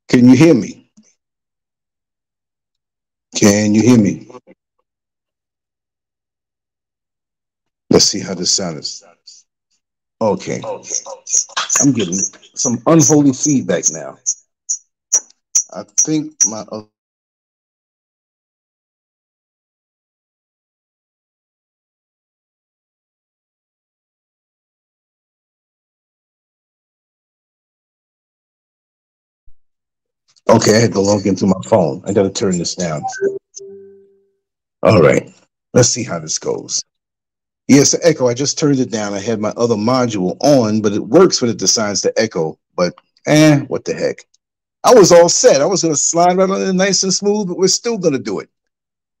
Can you hear me? Can you hear me? Let's see how this sounds. Okay. I'm getting some unholy feedback now. I think my okay, I had to log into my phone. I gotta turn this down. All right. Let's see how this goes. Yes, the echo. I just turned it down. I had my other module on, but it works when it decides to echo. But what the heck? I was all set. I was gonna slide right on it nice and smooth, but we're still gonna do it.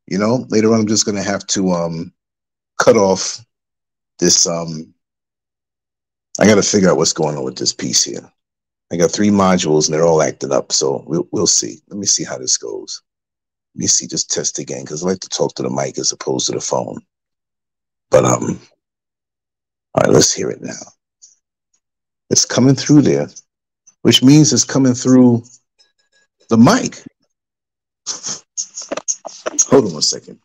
You know, later on I'm just gonna have to cut off this I gotta figure out what's going on with this piece here. I got 3 modules and they're all acting up, so we'll see. Let me see how this goes. Let me see, just test again, because I like to talk to the mic as opposed to the phone. But all right, let's hear it now. It's coming through there, which means it's coming through the mic. Hold on 1 second.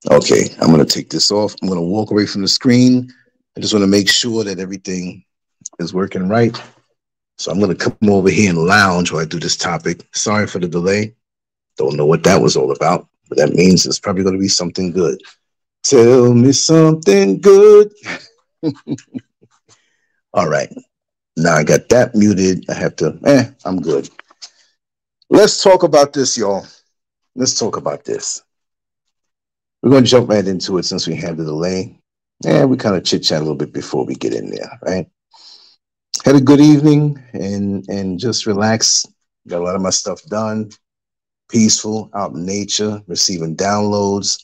Okay, I'm gonna take this off. I'm gonna walk away from the screen. I just want to make sure that everything is working right. So I'm gonna come over here and lounge while I do this topic. Sorry for the delay. Don't know what that was all about, but that means it's probably gonna be something good. Tell me something good. All right. Now I got that muted. I have to, I'm good. Let's talk about this, y'all. Let's talk about this. We're going to jump right into it since we had the delay. We kind of chit-chat a little bit before we get in there, right? Had a good evening and just relaxed. Got a lot of my stuff done. Peaceful, out in nature, receiving downloads.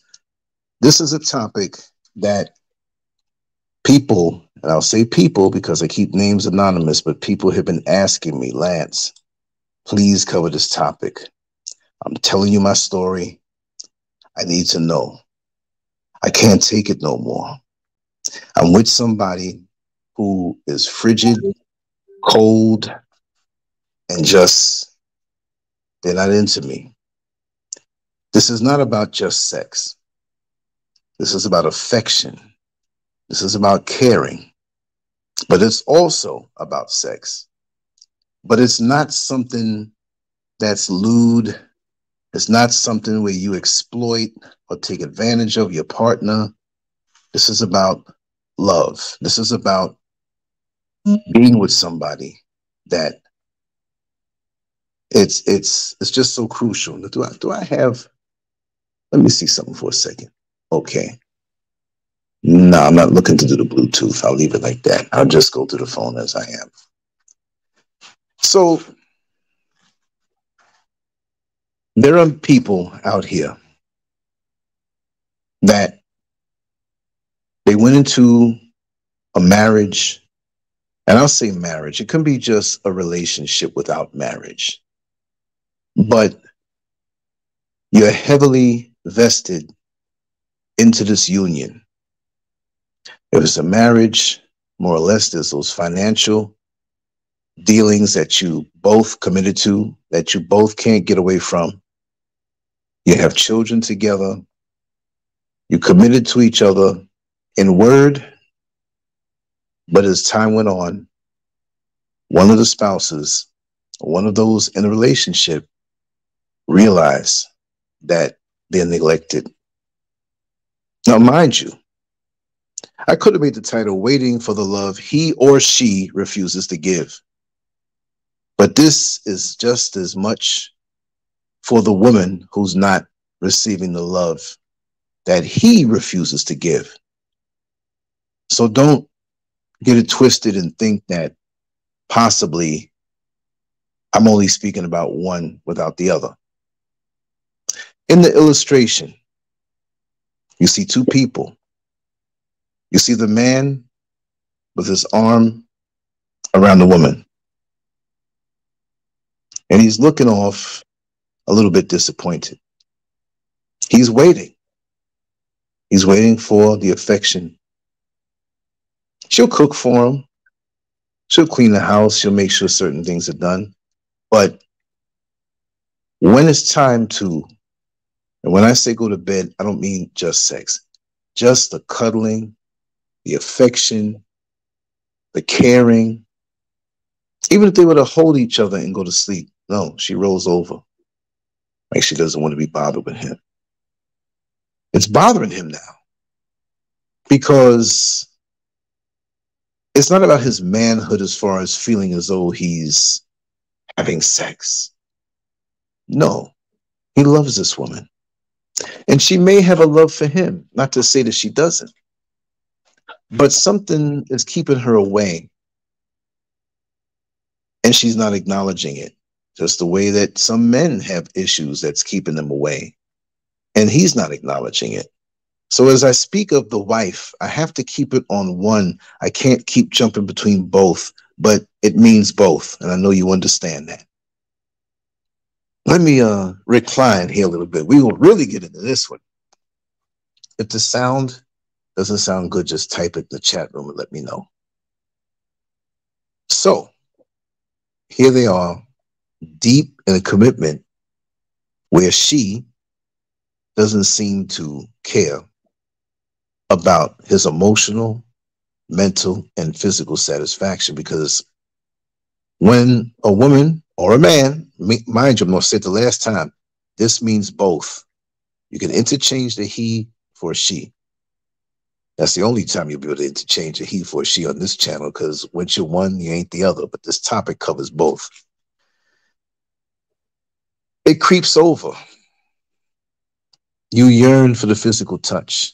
This is a topic that people, and I'll say people because I keep names anonymous, but people have been asking me, Lance, please cover this topic. I'm telling you my story. I need to know. I can't take it no more. I'm with somebody who is frigid, cold, and just, they're not into me. This is not about just sex. This is about affection. This is about caring. But it's also about sex. But it's not something that's lewd. It's not something where you exploit or take advantage of your partner. This is about love. This is about being with somebody that it's just so crucial. Do I have, let me see something for a second. Okay. No, I'm not looking to do the Bluetooth. I'll leave it like that. I'll just go to the phone as I am. So there are people out here that they went into a marriage, and I'll say marriage. It can be just a relationship without marriage, but you're heavily vested into this union. If it's a marriage, more or less, there's those financial dealings that you both committed to, that you both can't get away from. You have children together. You committed to each other in word, but as time went on, one of the spouses, one of those in a relationship, realized that they're neglected. Now, mind you, I could have made the title "Waiting for the Love He or She Refuses to Give." But this is just as much for the woman who's not receiving the love that he refuses to give. So don't get it twisted and think that possibly I'm only speaking about one without the other. In the illustration, you see two people. You see the man with his arm around the woman. And he's looking off a little bit disappointed. He's waiting. He's waiting for the affection. She'll cook for him. She'll clean the house. She'll make sure certain things are done. But when it's time to, and when I say go to bed, I don't mean just sex, just the cuddling, the affection, the caring. Even if they were to hold each other and go to sleep, no, she rolls over. Like she doesn't want to be bothered with him. It's bothering him now because it's not about his manhood as far as feeling as though he's having sex. No, he loves this woman. And she may have a love for him, not to say that she doesn't. But something is keeping her away. And she's not acknowledging it. Just the way that some men have issues that's keeping them away. And he's not acknowledging it. So as I speak of the wife, I have to keep it on one. I can't keep jumping between both, but it means both. And I know you understand that. Let me recline here a little bit. We will really get into this one. If the sound doesn't sound good, just type it in the chat room and let me know. So here they are, deep in a commitment where she doesn't seem to care about his emotional, mental, and physical satisfaction, because when a woman or a man, mind you, I'm going to say it the last time, this means both. You can interchange the he for she. That's the only time you'll be able to interchange a he for she on this channel, because once you're one, you ain't the other. But this topic covers both. It creeps over. You yearn for the physical touch.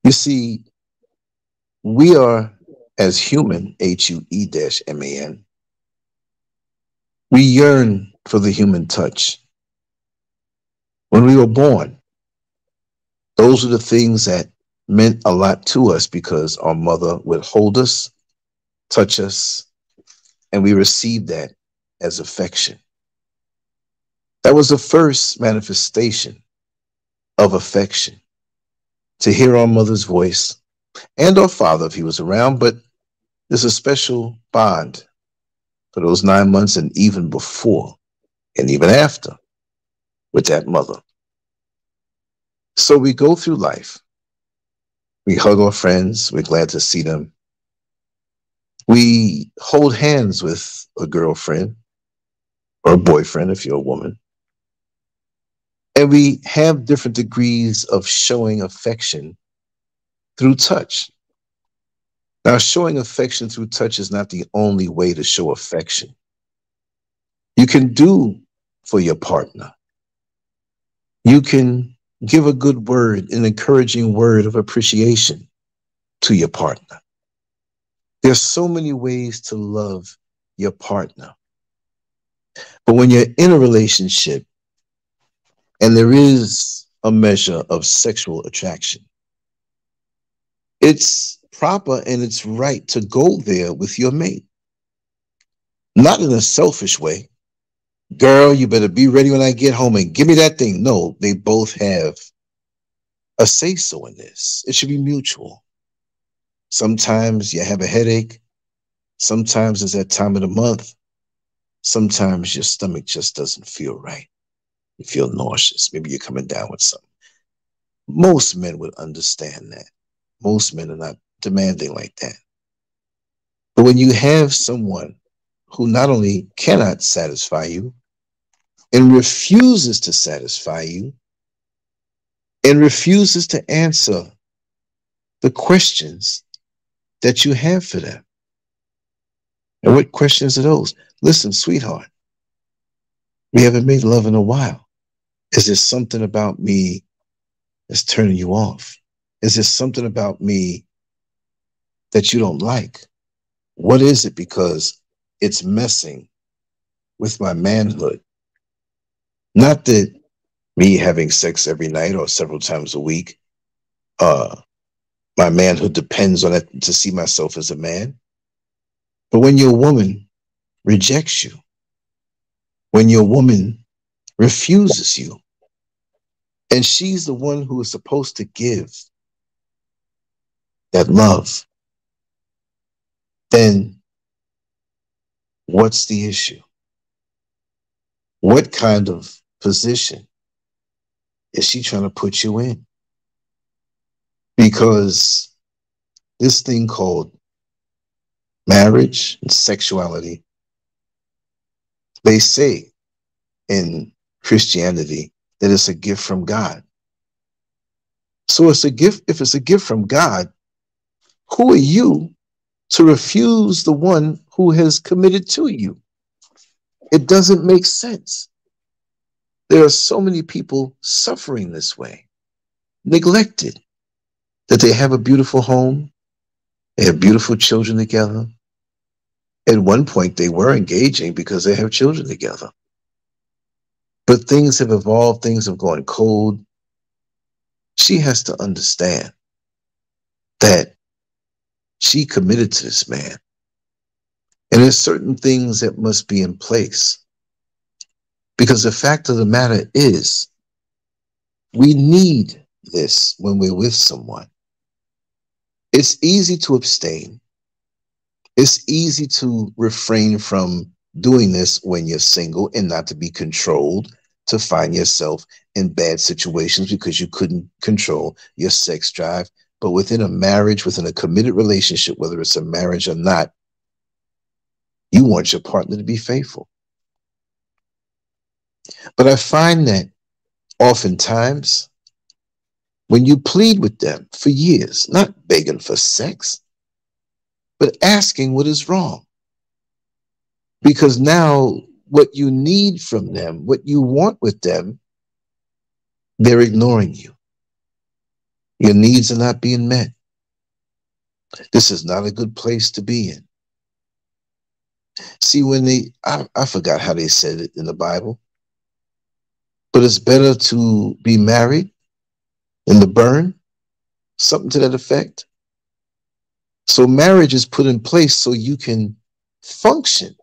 You see, we are, as human, HUE-MAN, we yearn for the human touch. When we were born, those are the things that meant a lot to us, because our mother would hold us, touch us, and we received that as affection. That was the first manifestation of affection, to hear our mother's voice, and our father if he was around. But there's a special bond for those 9 months and even before and even after with that mother. So we go through life. We hug our friends. We're glad to see them. We hold hands with a girlfriend or a boyfriend if you're a woman. And we have different degrees of showing affection through touch. Now, showing affection through touch is not the only way to show affection. You can do for your partner. You can give a good word, an encouraging word of appreciation to your partner. There's so many ways to love your partner. But when you're in a relationship and there is a measure of sexual attraction, it's proper and it's right to go there with your mate. Not in a selfish way. Girl, you better be ready when I get home and give me that thing. No, they both have a say-so in this. It should be mutual. Sometimes you have a headache. Sometimes it's that time of the month. Sometimes your stomach just doesn't feel right. You feel nauseous. Maybe you're coming down with something. Most men would understand that. Most men are not demanding like that. But when you have someone who not only cannot satisfy you and refuses to satisfy you and refuses to answer the questions that you have for them. And what questions are those? Listen, sweetheart, we haven't made love in a while. Is there something about me that's turning you off? Is there something about me that you don't like? What is it? Because it's messing with my manhood. Not that me having sex every night or several times a week, my manhood depends on it to see myself as a man. But when your woman rejects you, when your woman refuses you, and she's the one who is supposed to give that love, then what's the issue? What kind of position is she trying to put you in? Because this thing called marriage and sexuality, they say in Christianity that it's a gift from God. So it's a gift. If it's a gift from God, who are you to refuse the one who has committed to you? It doesn't make sense. There are so many people suffering this way, neglected, that they have a beautiful home, they have beautiful children together. At one point, they were engaging because they have children together. But things have evolved, things have gone cold. She has to understand that she committed to this man. And there's certain things that must be in place. Because the fact of the matter is, we need this when we're with someone. It's easy to abstain. It's easy to refrain from doing this when you're single and not to be controlled, to find yourself in bad situations because you couldn't control your sex drive. But within a marriage, within a committed relationship, whether it's a marriage or not, you want your partner to be faithful. But I find that oftentimes when you plead with them for years, not begging for sex, but asking what is wrong. Because now what you need from them, what you want with them, they're ignoring you. Your needs are not being met. This is not a good place to be in. See, when I forgot how they said it in the Bible, but it's better to be married than to burn, something to that effect. So marriage is put in place so you can function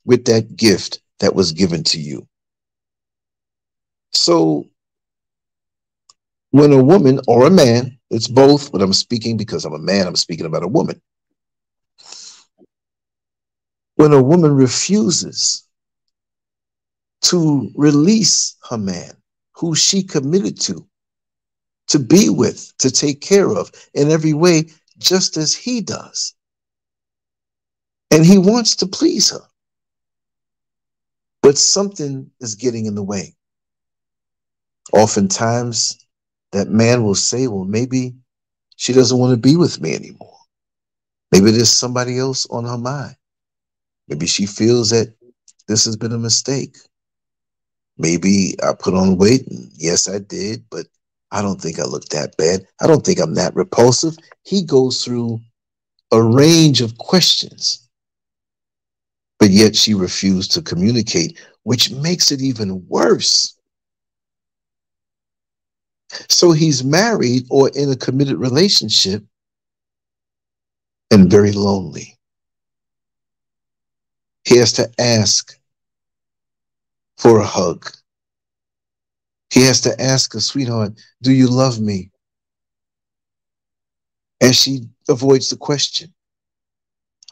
with that gift that was given to you. So when a woman or a man, it's both, but I'm speaking because I'm a man, I'm speaking about a woman. When a woman refuses to release her man, who she committed to be with, to take care of in every way, just as he does, And he wants to please her. But something is getting in the way. Oftentimes, that man will say, well, maybe she doesn't want to be with me anymore. Maybe there's somebody else on her mind. Maybe she feels that this has been a mistake. Maybe I put on weight, and yes, I did, but I don't think I look that bad. I don't think I'm that repulsive. He goes through a range of questions, but yet she refused to communicate, which makes it even worse. So he's married or in a committed relationship and very lonely. He has to ask for a hug. He has to ask her, sweetheart, do you love me? And she avoids the question.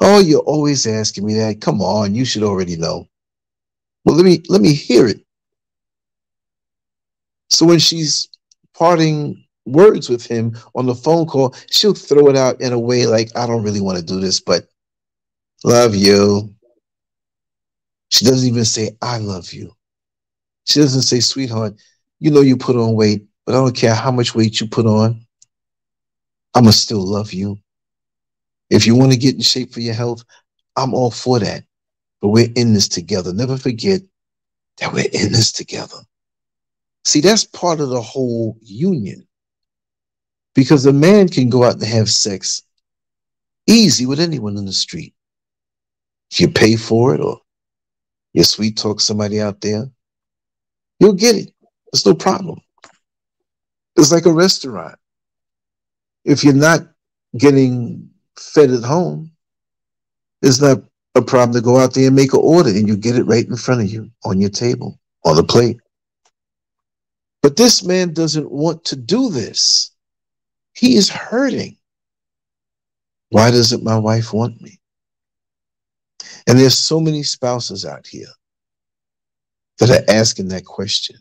Oh, you're always asking me that. Come on, you should already know. Well, let me hear it. So when she's parting words with him on the phone call, she'll throw it out in a way like, I don't really want to do this, but love you. She doesn't even say, I love you. She doesn't say, sweetheart, you know you put on weight, but I don't care how much weight you put on. I'm going to still love you. If you want to get in shape for your health, I'm all for that. But we're in this together. Never forget that we're in this together. See, that's part of the whole union. Because a man can go out and have sex easy with anyone in the street. If you pay for it or you sweet talk somebody out there, you'll get it. There's no problem. It's like a restaurant. If you're not getting fed at home, it's not a problem to go out there and make an order and you get it right in front of you on your table, on the plate. But this man doesn't want to do this. He is hurting. Why doesn't my wife want me? And there's so many spouses out here that are asking that question.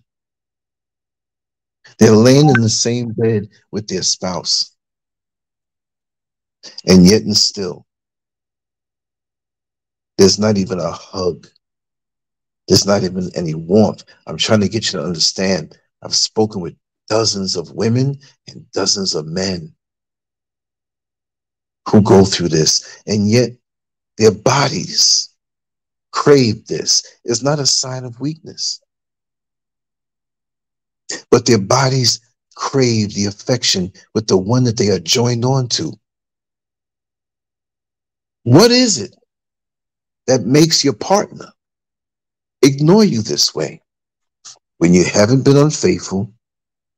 They're laying in the same bed with their spouse. And yet and still, there's not even a hug. There's not even any warmth. I'm trying to get you to understand. I've spoken with dozens of women and dozens of men who go through this, and yet their bodies crave this. It's not a sign of weakness, but their bodies crave the affection with the one that they are joined on to. What is it that makes your partner ignore you this way? When you haven't been unfaithful,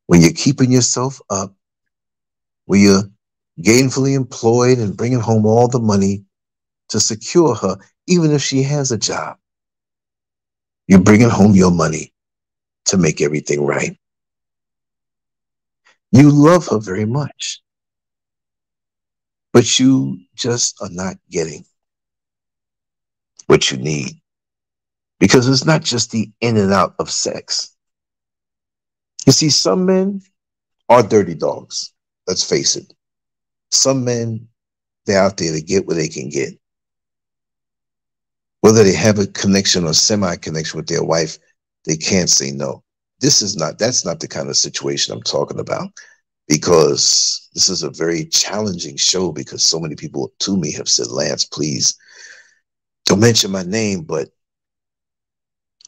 when you're keeping yourself up, when you're gainfully employed and bringing home all the money to secure her, even if she has a job, you're bringing home your money to make everything right. You love her very much, but you just are not getting what you need. Because it's not just the in and out of sex. You see, some men are dirty dogs. Let's face it. Some men, they're out there to get what they can get. Whether they have a connection or semi-connection with their wife, they can't say no. That's not the kind of situation I'm talking about, because this is a very challenging show, because so many people to me have said, Lance, please don't mention my name, but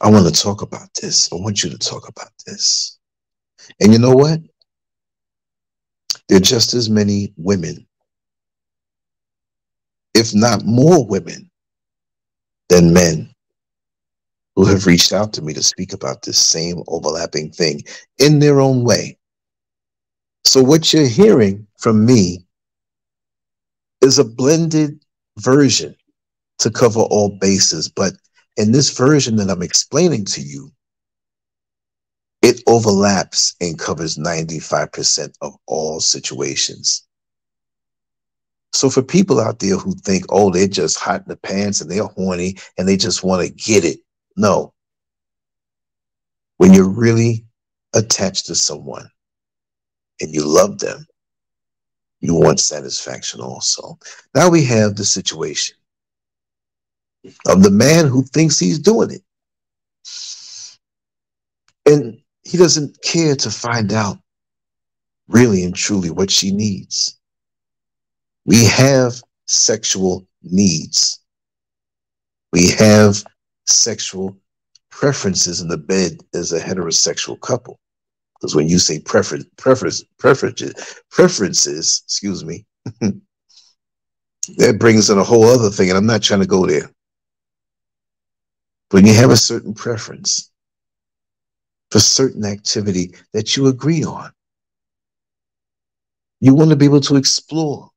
I want to talk about this. I want you to talk about this. And you know what? There are just as many women, if not more women, than men who have reached out to me to speak about this same overlapping thing in their own way. So what you're hearing from me is a blended version to cover all bases. But in this version that I'm explaining to you, it overlaps and covers 95% of all situations. So for people out there who think, oh, they're just hot in the pants and they're horny and they just want to get it. No. When you're really attached to someone and you love them, you want satisfaction also. Now we have the situation. of the man who thinks he's doing it. And he doesn't care to find out really and truly what she needs. We have sexual needs. We have sexual preferences in the bed as a heterosexual couple. Because when you say preferences, excuse me, that brings in a whole other thing, and I'm not trying to go there. When you have a certain preference for certain activity that you agree on, you want to be able to explore.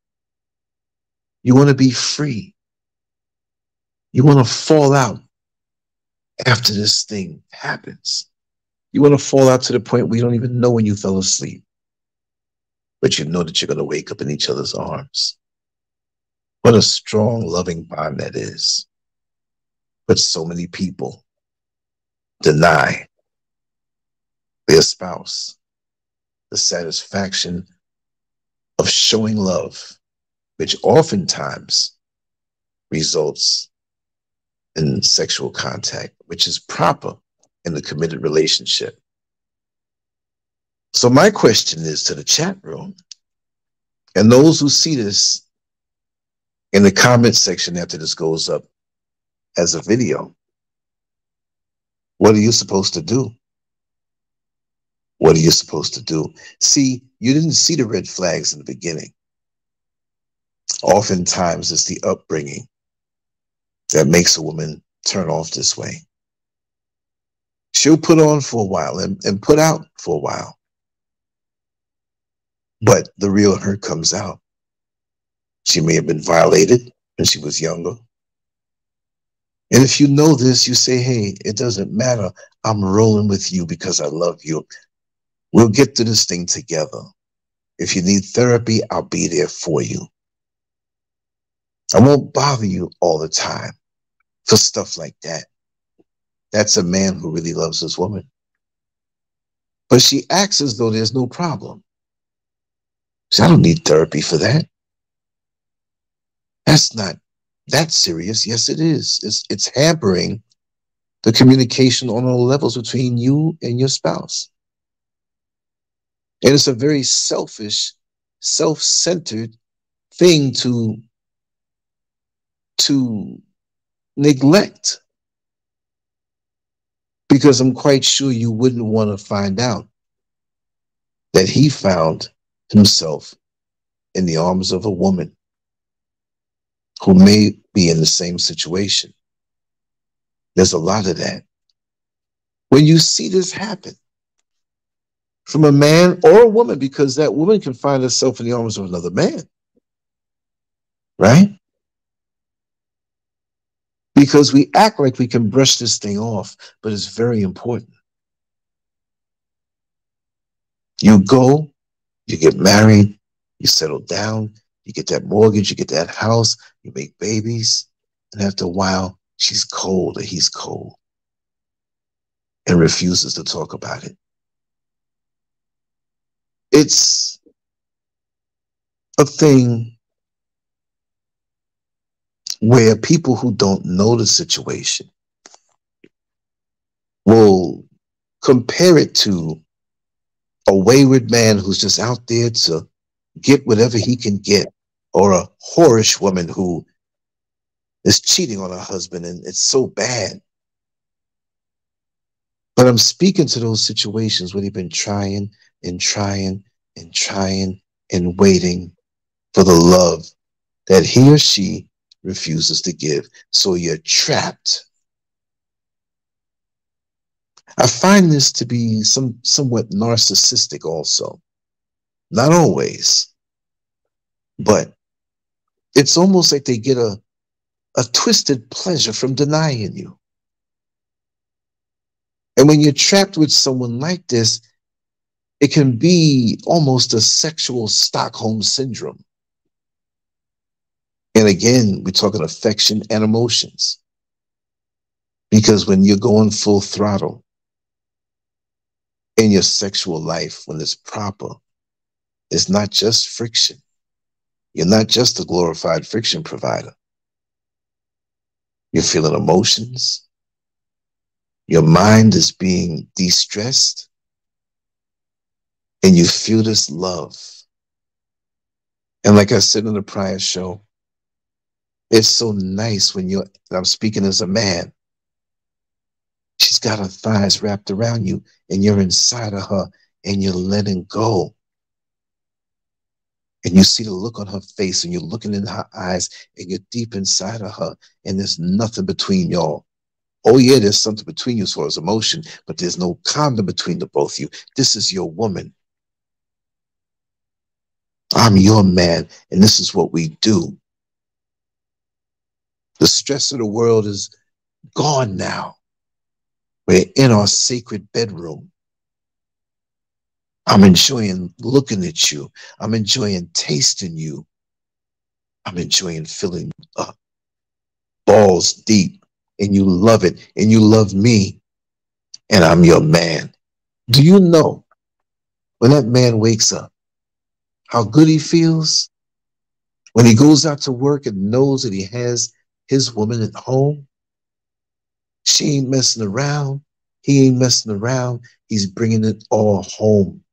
You want to be free. You want to fall out after this thing happens. You want to fall out to the point where you don't even know when you fell asleep, but you know that you're going to wake up in each other's arms. What a strong, loving bond that is. But so many people deny their spouse the satisfaction of showing love, which oftentimes results in sexual contact, which is proper in a committed relationship. So my question is to the chat room and those who see this in the comment section after this goes up as a video, what are you supposed to do? What are you supposed to do? See, you didn't see the red flags in the beginning. Oftentimes it's the upbringing that makes a woman turn off this way. She'll put on for a while and put out for a while. But the real her comes out. She may have been violated when she was younger. And if you know this, you say, hey, it doesn't matter. I'm rolling with you because I love you. We'll get through this thing together. If you need therapy, I'll be there for you. I won't bother you all the time for stuff like that. That's a man who really loves his woman. But she acts as though there's no problem. So I don't need therapy for that. That's not that serious. Yes, it is. It's hampering the communication on all levels between you and your spouse. And it's a very selfish, self-centered thing to neglect. Because I'm quite sure you wouldn't want to find out that he found himself in the arms of a woman who may be in the same situation. There's a lot of that. When you see this happen from a man or a woman, because that woman can find herself in the arms of another man, right? Because we act like we can brush this thing off, but it's very important. You go, you get married, you settle down, you get that mortgage, you get that house, you make babies, and after a while, she's cold or he's cold and refuses to talk about it. It's a thing where people who don't know the situation will compare it to a wayward man who's just out there to get whatever he can get, or a whorish woman who is cheating on her husband, and it's so bad. But I'm speaking to those situations where they've been trying and trying and trying and waiting for the love that he or she refuses to give. So you're trapped. I find this to be somewhat narcissistic also. Not always, but it's almost like they get a twisted pleasure from denying you. And when you're trapped with someone like this, it can be almost a sexual Stockholm syndrome. And again, we're talking affection and emotions. Because when you're going full throttle in your sexual life, when it's proper, it's not just friction. You're not just a glorified friction provider. You're feeling emotions. Your mind is being de-stressed. And you feel this love. And like I said in the prior show, it's so nice when I'm speaking as a man. She's got her thighs wrapped around you and you're inside of her and you're letting go. And you see the look on her face and you're looking in her eyes and you're deep inside of her and there's nothing between y'all. Oh yeah, there's something between you as far as emotion, but there's no condom between the both of you. This is your woman. I'm your man, and this is what we do. The stress of the world is gone now. We're in our sacred bedroom. I'm enjoying looking at you. I'm enjoying tasting you. I'm enjoying filling up balls deep, and you love it, and you love me, and I'm your man. Do you know when that man wakes up, how good he feels? When he goes out to work and knows that he has his woman at home, she ain't messing around. He ain't messing around. He's bringing it all home.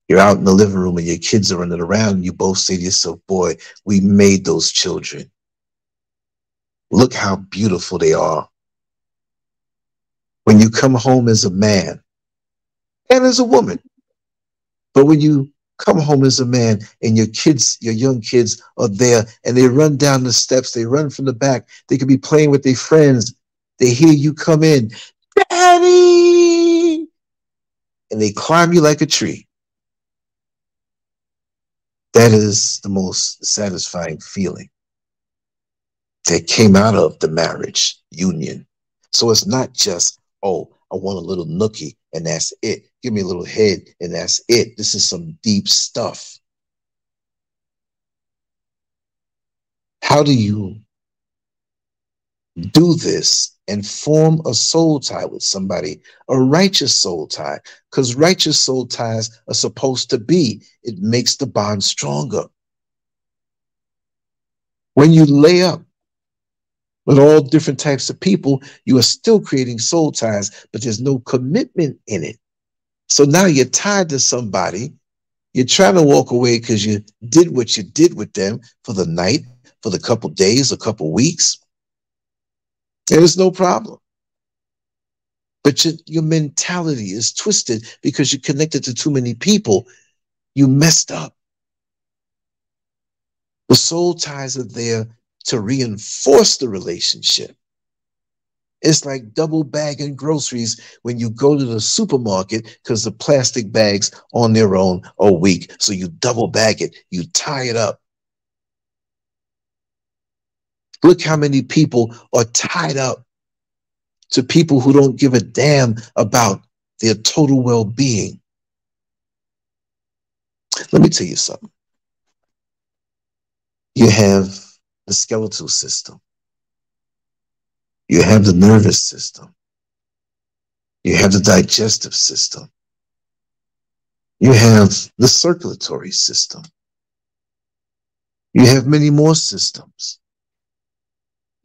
You're out in the living room and your kids are running around and you both say to yourself, boy, we made those children. Look how beautiful they are. When you come home as a man and as a woman, but when you come home as a man and your kids, your young kids are there and they run down the steps, they run from the back, they could be playing with their friends. They hear you come in, Daddy, and they climb you like a tree. That is the most satisfying feeling that came out of the marriage union. So it's not just, oh, I want a little nookie and that's it. Give me a little head and that's it. This is some deep stuff. How do you do this and form a soul tie with somebody, a righteous soul tie? Because righteous soul ties are supposed to be, it makes the bond stronger. When you lay up with all different types of people, you are still creating soul ties, but there's no commitment in it. So now you're tied to somebody. You're trying to walk away because you did what you did with them for the night, for the couple days, a couple weeks. There's no problem. But your mentality is twisted because you're connected to too many people. You messed up. The soul ties are there to reinforce the relationship. It's like double bagging groceries when you go to the supermarket because the plastic bags on their own are weak. So you double bag it, you tie it up. Look how many people are tied up to people who don't give a damn about their total well-being. Let me tell you something. You have the skeletal system. You have the nervous system. You have the digestive system. You have the circulatory system. You have many more systems.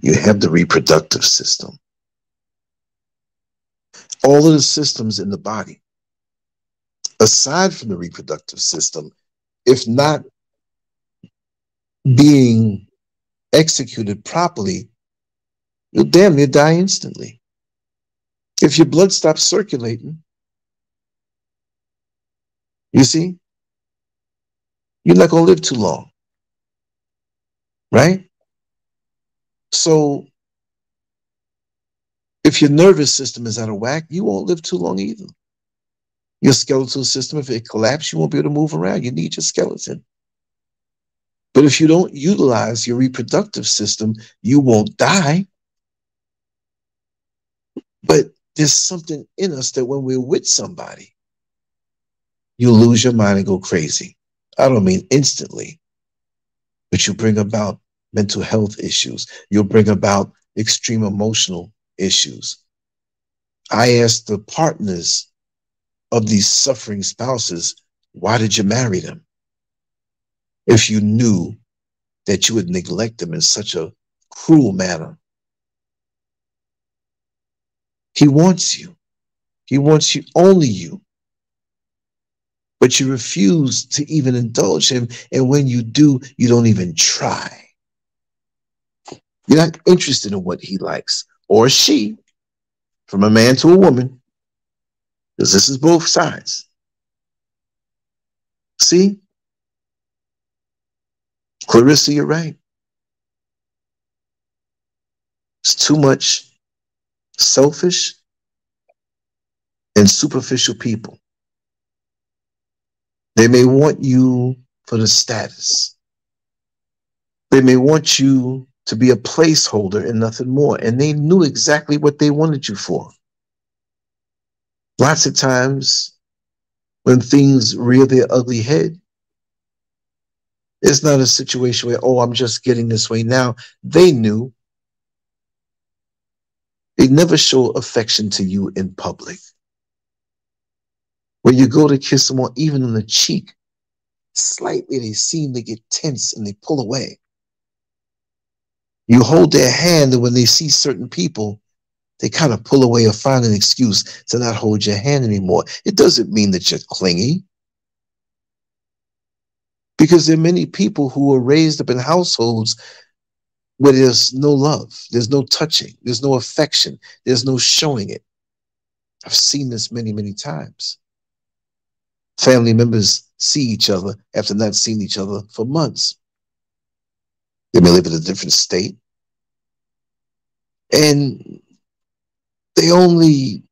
You have the reproductive system. All of the systems in the body, aside from the reproductive system, if not being executed properly, you'll damn near die instantly. If your blood stops circulating, you see, you're not going to live too long, right? So if your nervous system is out of whack, you won't live too long either. Your skeletal system, if it collapses, you won't be able to move around. You need your skeleton. But if you don't utilize your reproductive system, you won't die. But there's something in us that when we're with somebody, you lose your mind and go crazy. I don't mean instantly, but you bring about mental health issues. You'll bring about extreme emotional issues. I asked the partners of these suffering spouses, why did you marry them? If you knew that you would neglect them in such a cruel manner. He wants you. He wants you, only you. But you refuse to even indulge him. And when you do, you don't even try. You're not interested in what he likes or she, from a man to a woman, because this is both sides. See? Clarissa, you're right. It's too much selfish and superficial people. They may want you for the status. They may want you to be a placeholder and nothing more. And they knew exactly what they wanted you for. Lots of times when things rear their ugly head, it's not a situation where, oh, I'm just getting this way now. They knew. They never show affection to you in public. When you go to kiss them, or even on the cheek, slightly they seem to get tense and they pull away. You hold their hand, and when they see certain people, they kind of pull away or find an excuse to not hold your hand anymore. It doesn't mean that you're clingy. Because there are many people who are raised up in households where there's no love, there's no touching, there's no affection, there's no showing it. I've seen this many, many times. Family members see each other after not seeing each other for months. They may live in a different state. And they only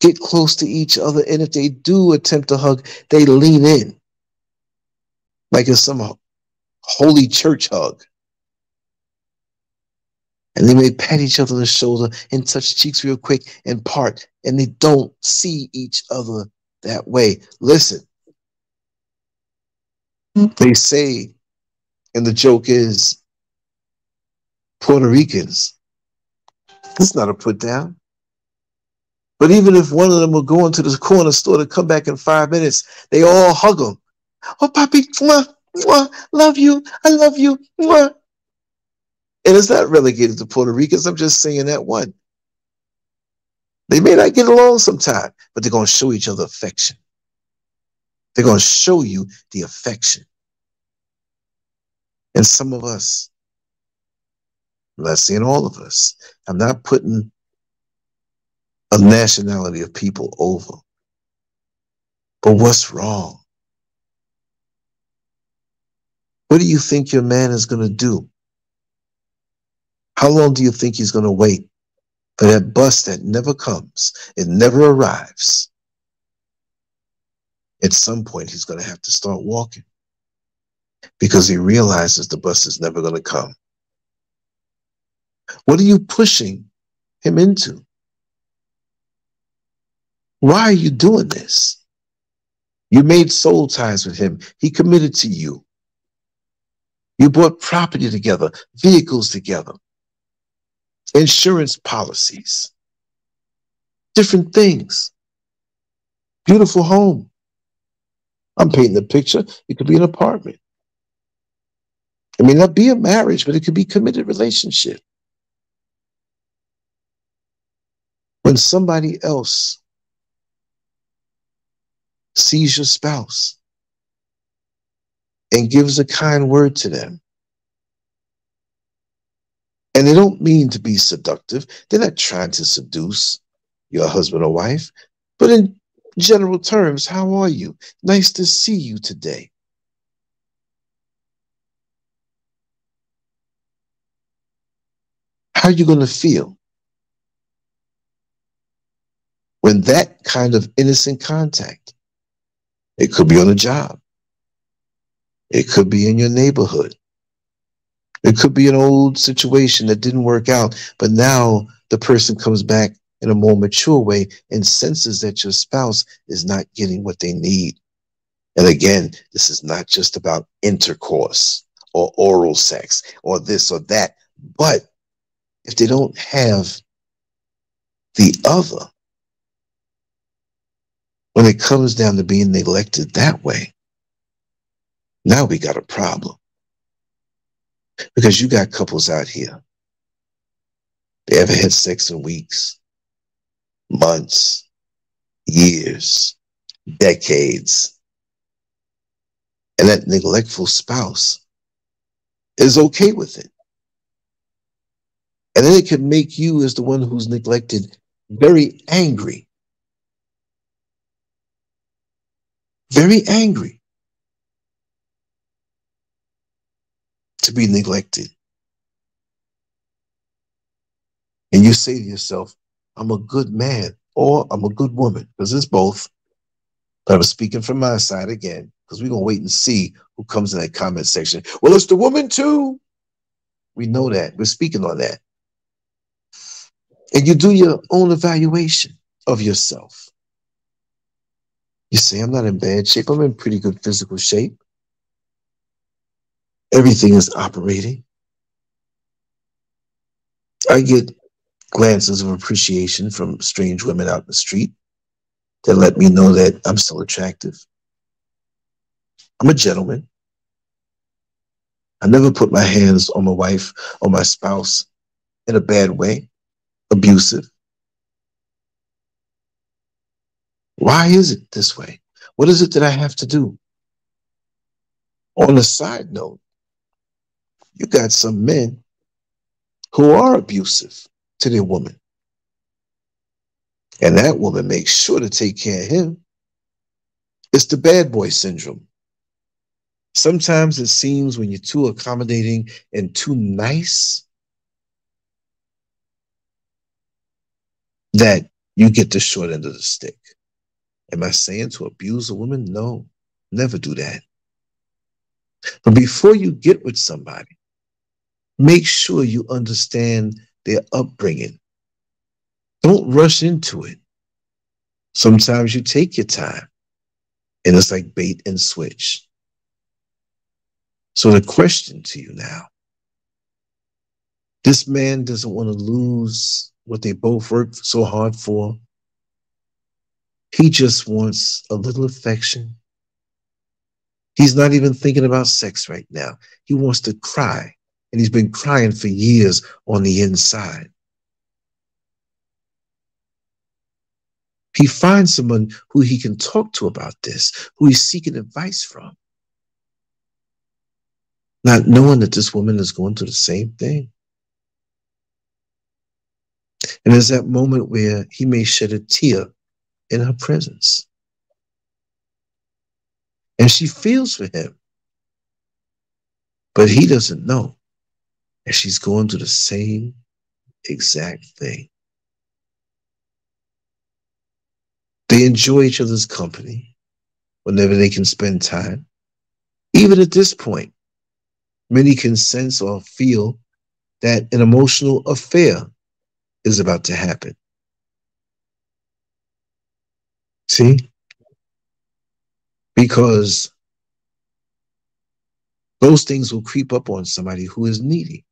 get close to each other. And if they do attempt to hug, they lean in. Like it's some holy church hug. And they may pat each other on the shoulder and touch cheeks real quick and part. And they don't see each other that way. Listen. They say, and the joke is, Puerto Ricans. It's not a put down. But even if one of them will go into the corner store to come back in 5 minutes, they all hug them. Oh, papi, mwah, mwah, love you. I love you. Mwah. And it's not relegated to Puerto Ricans. I'm just saying that one. They may not get along sometime, but they're going to show each other affection. They're going to show you the affection. And some of us, I'm not saying all of us, I'm not putting a nationality of people over. But what's wrong? What do you think your man is going to do? How long do you think he's going to wait for that bus that never comes? It never arrives. At some point, he's going to have to start walking because he realizes the bus is never going to come. What are you pushing him into? Why are you doing this? You made soul ties with him. He committed to you. You bought property together, vehicles together, insurance policies, different things. Beautiful home. I'm painting a picture. It could be an apartment. It may not be a marriage, but it could be a committed relationship. When somebody else sees your spouse and gives a kind word to them, and they don't mean to be seductive, they're not trying to seduce your husband or wife, but in general terms, how are you? Nice to see you today. How are you going to feel when that kind of innocent contact, it could be on a job, it could be in your neighborhood, it could be an old situation that didn't work out, but now the person comes back in a more mature way and senses that your spouse is not getting what they need. And again, this is not just about intercourse or oral sex or this or that, but if they don't have the other, when it comes down to being neglected that way, now we got a problem. Because you got couples out here They haven't had sex in weeks, months, years, decades. And that neglectful spouse is okay with it. And then it can make you, as the one who's neglected, very angry. Very angry to be neglected. And you say to yourself, I'm a good man or I'm a good woman, because it's both. But I'm speaking from my side again, because we're going to wait and see who comes in that comment section. Well, it's the woman too. We know that. We're speaking on that. And you do your own evaluation of yourself. You say, I'm not in bad shape. I'm in pretty good physical shape. Everything is operating. I get glances of appreciation from strange women out in the street that let me know that I'm still attractive. I'm a gentleman. I never put my hands on my wife or my spouse in a bad way, abusive. Why is it this way? What is it that I have to do? On a side note, you got some men who are abusive to their woman. And that woman makes sure to take care of him. It's the bad boy syndrome. Sometimes it seems when you're too accommodating and too nice that you get the short end of the stick. Am I saying to abuse a woman? No, never do that. But before you get with somebody, make sure you understand their upbringing. Don't rush into it. Sometimes you take your time, and it's like bait and switch. So the question to you now, this man doesn't want to lose what they both worked so hard for. He just wants a little affection. He's not even thinking about sex right now. He wants to cry, and he's been crying for years on the inside. He finds someone who he can talk to about this, who he's seeking advice from, not knowing that this woman is going through the same thing. And there's that moment where he may shed a tear in her presence. And she feels for him. But he doesn't know that she's going through the same exact thing. They enjoy each other's company whenever they can spend time. Even at this point, many can sense or feel that an emotional affair is about to happen. See? Because those things will creep up on somebody who is needy.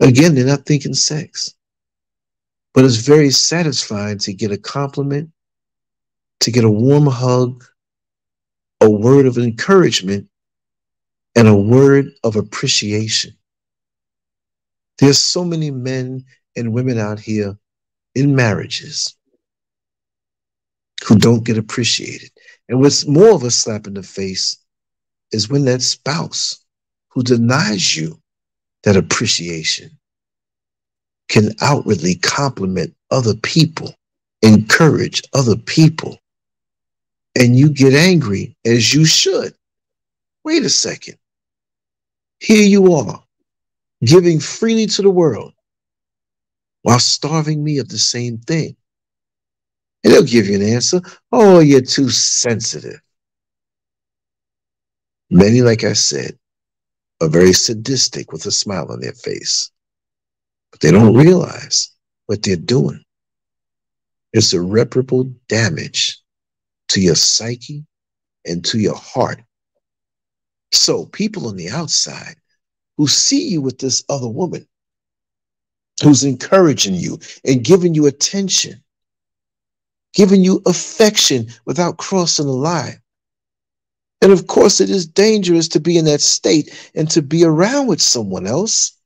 Again, they're not thinking sex. But it's very satisfying to get a compliment, to get a warm hug, a word of encouragement, and a word of appreciation. There's so many men and women out here in marriages who don't get appreciated. And what's more of a slap in the face is when that spouse who denies you that appreciation can outwardly compliment other people, encourage other people, and you get angry, as you should. Wait a second. Here you are, giving freely to the world while starving me of the same thing. And they'll give you an answer. Oh, you're too sensitive. Many, like I said, are very sadistic with a smile on their face. But they don't realize what they're doing. It's irreparable damage to your psyche and to your heart. So people on the outside who see you with this other woman, who's encouraging you and giving you attention, giving you affection without crossing the line. And of course, it is dangerous to be in that state and to be around with someone else.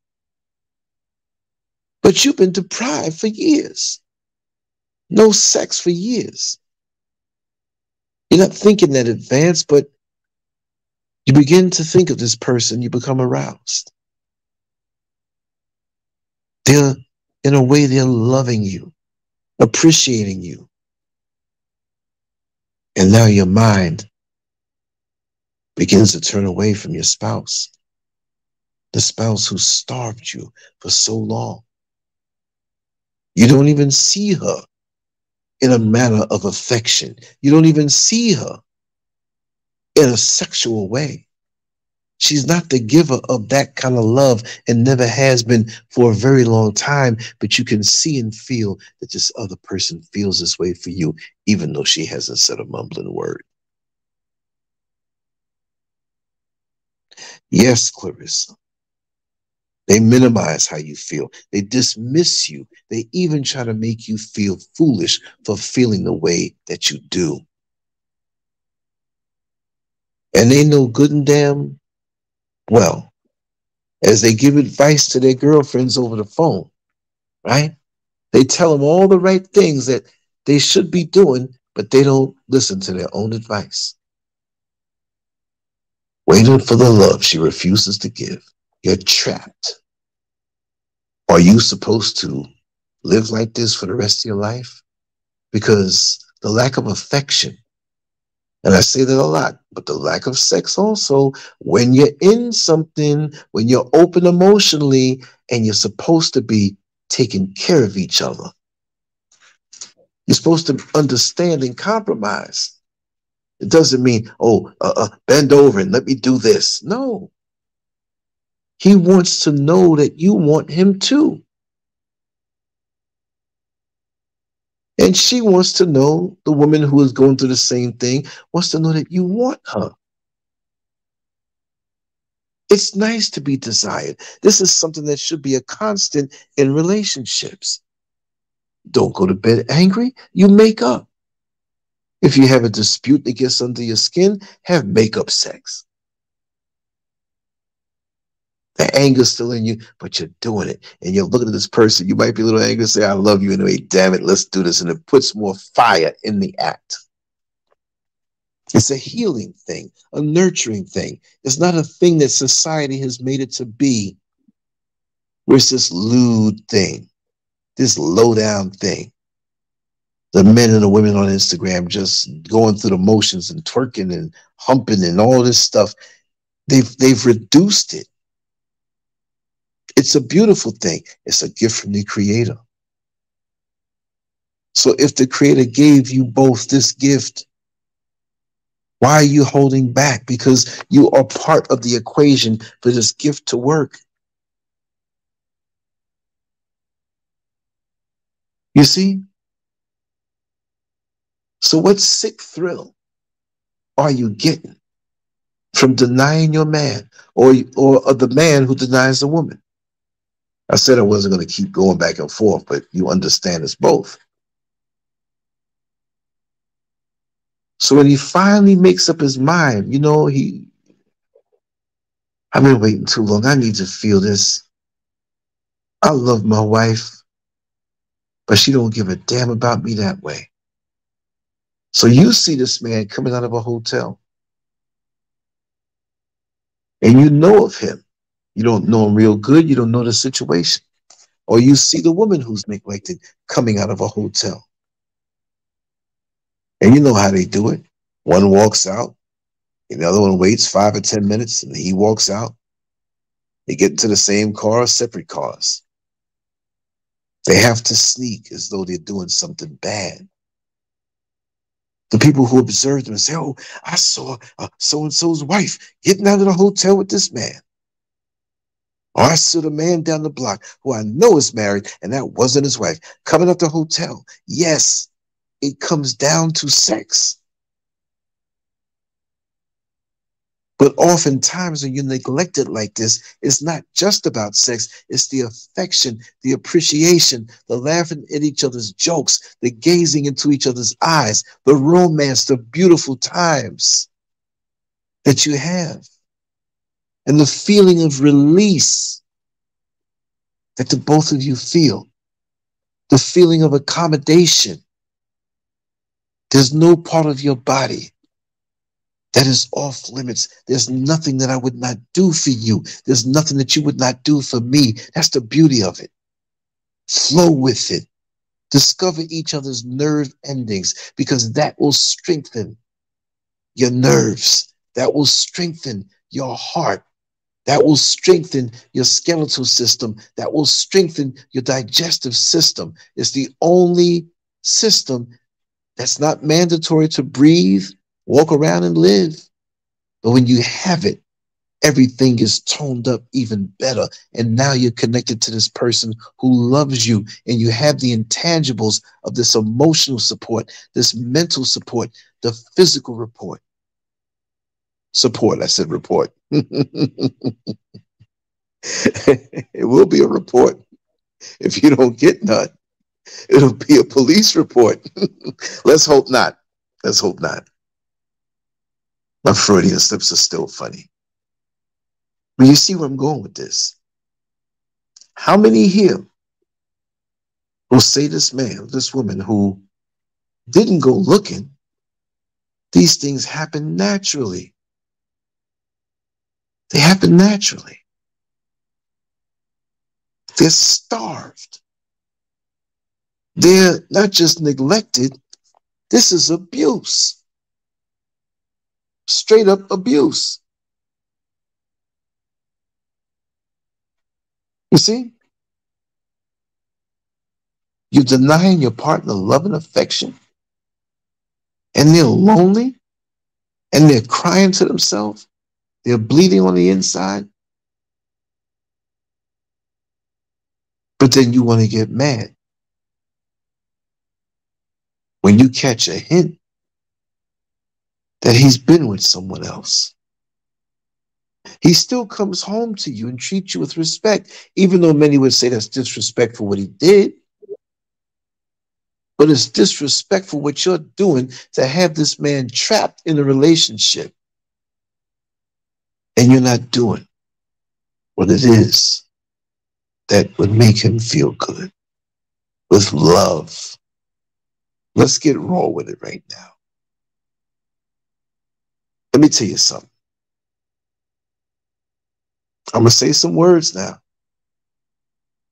But you've been deprived for years. No sex for years. You're not thinking that advanced, but you begin to think of this person, you become aroused. In a way, they're loving you, appreciating you. And now your mind begins to turn away from your spouse, the spouse who starved you for so long. You don't even see her in a manner of affection. You don't even see her in a sexual way. She's not the giver of that kind of love and never has been for a very long time, but you can see and feel that this other person feels this way for you, even though she hasn't said a mumbling word. Yes, Clarissa. They minimize how you feel. They dismiss you. They even try to make you feel foolish for feeling the way that you do. And they know good and damn well, as they give advice to their girlfriends over the phone, right? They tell them all the right things that they should be doing, but they don't listen to their own advice. Waiting for the love she refuses to give. You're trapped. Are you supposed to live like this for the rest of your life? Because the lack of affection, and I say that a lot, but the lack of sex also, when you're in something, when you're open emotionally, and you're supposed to be taking care of each other. You're supposed to understand and compromise. It doesn't mean, bend over and let me do this. No. He wants to know that you want him too. And she wants to know, the woman who is going through the same thing, wants to know that you want her. It's nice to be desired. This is something that should be a constant in relationships. Don't go to bed angry. You make up. If you have a dispute that gets under your skin, have make-up sex. The anger's still in you, but you're doing it. And you're looking at this person. You might be a little angry, say, I love you anyway. Damn it, let's do this. And it puts more fire in the act. It's a healing thing, a nurturing thing. It's not a thing that society has made it to be, where it's this lewd thing, this low-down thing. The men and the women on Instagram just going through the motions and twerking and humping and all this stuff. They've reduced it. It's a beautiful thing. It's a gift from the Creator. So if the Creator gave you both this gift, why are you holding back? Because you are part of the equation for this gift to work. You see? So what sick thrill are you getting from denying your man or the man who denies the woman? I said I wasn't going to keep going back and forth, but you understand it's both. So when he finally makes up his mind, you know, I've been waiting too long. I need to feel this. I love my wife, but she don't give a damn about me that way. So you see this man coming out of a hotel, and you know of him. You don't know him real good. You don't know the situation. Or you see the woman who's neglected coming out of a hotel. And you know how they do it. One walks out, and the other one waits 5 or 10 minutes, and he walks out. They get into the same car, separate cars. They have to sneak as though they're doing something bad. The people who observe them and say, oh, I saw so-and-so's wife getting out of the hotel with this man. Or I saw the man down the block who I know is married, and that wasn't his wife, coming up the hotel. Yes, it comes down to sex. But oftentimes when you're neglected like this, it's not just about sex. It's the affection, the appreciation, the laughing at each other's jokes, the gazing into each other's eyes, the romance, the beautiful times that you have, and the feeling of release. that the both of you feel. The feeling of accommodation. There's no part of your body that is off limits. There's nothing that I would not do for you. There's nothing that you would not do for me. That's the beauty of it. Flow with it. Discover each other's nerve endings, because that will strengthen your nerves. That will strengthen your heart. That will strengthen your skeletal system. That will strengthen your digestive system. It's the only system that's not mandatory to breathe, walk around, and live. But when you have it, everything is toned up even better. And now you're connected to this person who loves you, and you have the intangibles of this emotional support, this mental support, the physical support. I said report. It will be a report. If you don't get none, it'll be a police report. Let's hope not. Let's hope not. My Freudian slips are still funny. But you see where I'm going with this. How many here will say this man, this woman who didn't go looking, these things happen naturally? They happen naturally. They're starved. They're not just neglected. This is abuse. Straight up abuse. You see? You're denying your partner love and affection, and they're lonely, and they're crying to themselves. They're bleeding on the inside. But then you want to get mad when you catch a hint that he's been with someone else. He still comes home to you and treats you with respect, even though many would say that's disrespectful what he did. But it's disrespectful what you're doing to have this man trapped in a relationship, and you're not doing what it is that would make him feel good with love. Let's get raw with it right now. Let me tell you something. I'm going to say some words now.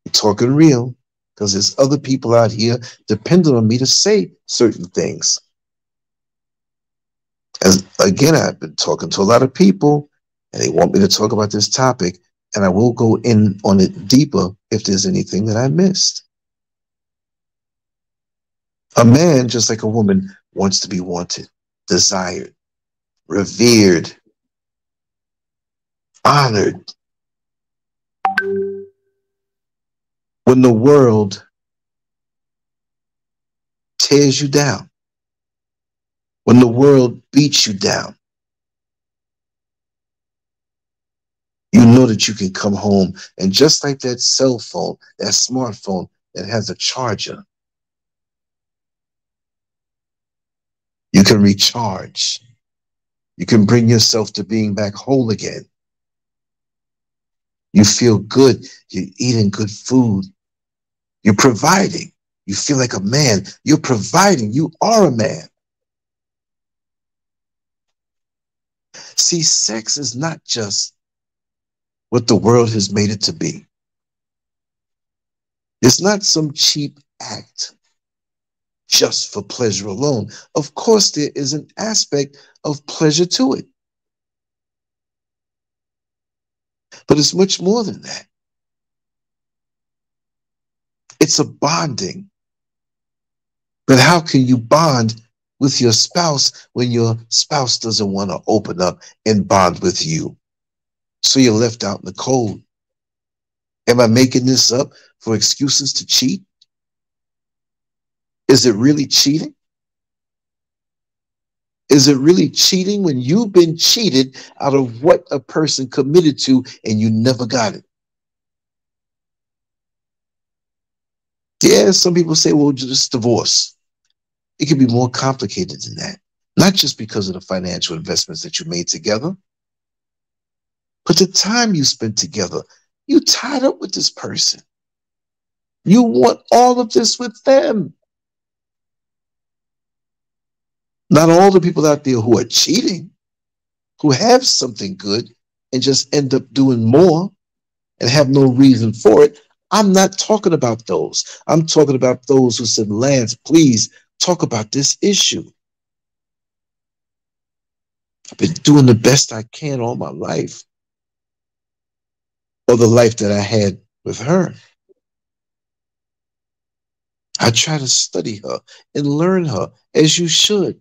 I'm talking real, because there's other people out here depending on me to say certain things. As again, I've been talking to a lot of people, and they want me to talk about this topic, and I will go in on it deeper if there's anything that I missed. A man, just like a woman, wants to be wanted, desired, revered, honored. When the world tears you down, when the world beats you down, you know that you can come home, and just like that cell phone, that smartphone that has a charger, you can recharge. You can bring yourself to being back whole again. You feel good. You're eating good food. You're providing. You feel like a man. You're providing. You are a man. See, sex is not just what the world has made it to be. It's not some cheap act just for pleasure alone. Of course, there is an aspect of pleasure to it. But it's much more than that. It's a bonding. But how can you bond with your spouse when your spouse doesn't want to open up and bond with you? So you're left out in the cold. Am I making this up for excuses to cheat? Is it really cheating? Is it really cheating when you've been cheated out of what a person committed to and you never got it? Yeah, some people say, well, just divorce. It can be more complicated than that. Not just because of the financial investments that you made together, but the time you spent together. You tied up with this person. You want all of this with them. Not all the people out there who are cheating, who have something good and just end up doing more and have no reason for it. I'm not talking about those. I'm talking about those who said, Lance, please talk about this issue. I've been doing the best I can all my life, or the life that I had with her. I try to study her and learn her, as you should.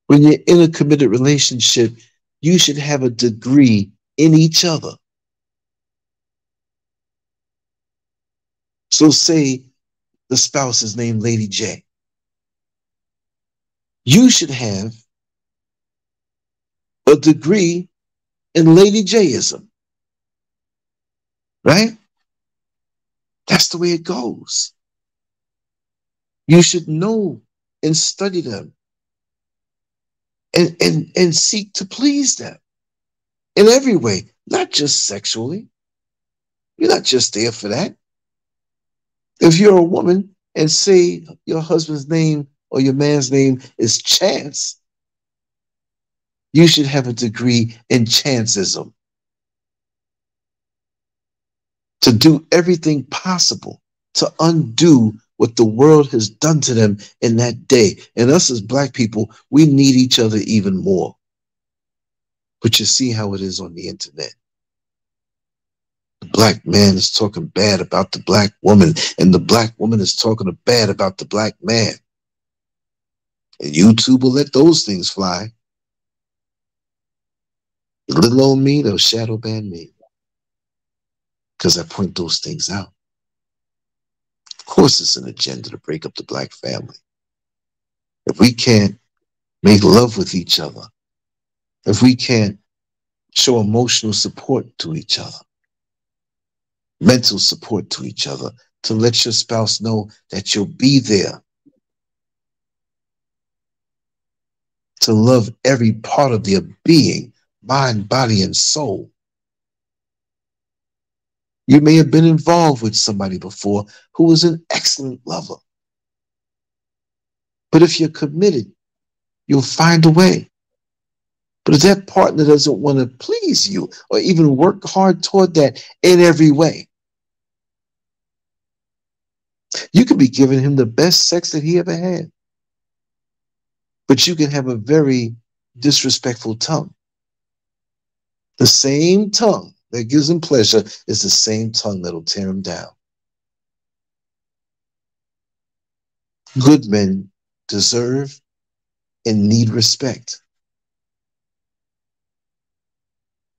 When you're in a committed relationship, you should have a degree in each other. So say the spouse is named Lady J. You should have a degree in Lady J-ism. Right? That's the way it goes. You should know and study them and seek to please them in every way, not just sexually. You're not just there for that. If you're a woman and say your husband's name or your man's name is Chance, you should have a degree in chanceism to do everything possible to undo what the world has done to them in that day. And us as Black people, we need each other even more. But you see how it is on the internet. The Black man is talking bad about the Black woman, and the Black woman is talking bad about the Black man. And YouTube will let those things fly. Little old me, they'll shadow ban me, because I point those things out. Of course, it's an agenda to break up the Black family. If we can't make love with each other, if we can't show emotional support to each other, mental support to each other, to let your spouse know that you'll be there, to love every part of their being, mind, body, and soul. You may have been involved with somebody before who was an excellent lover. But if you're committed, you'll find a way. But if that partner doesn't want to please you or even work hard toward that in every way, you could be giving him the best sex that he ever had. But you can have a very disrespectful tongue. The same tongue that gives him pleasure is the same tongue that'll tear him down. Good men deserve and need respect.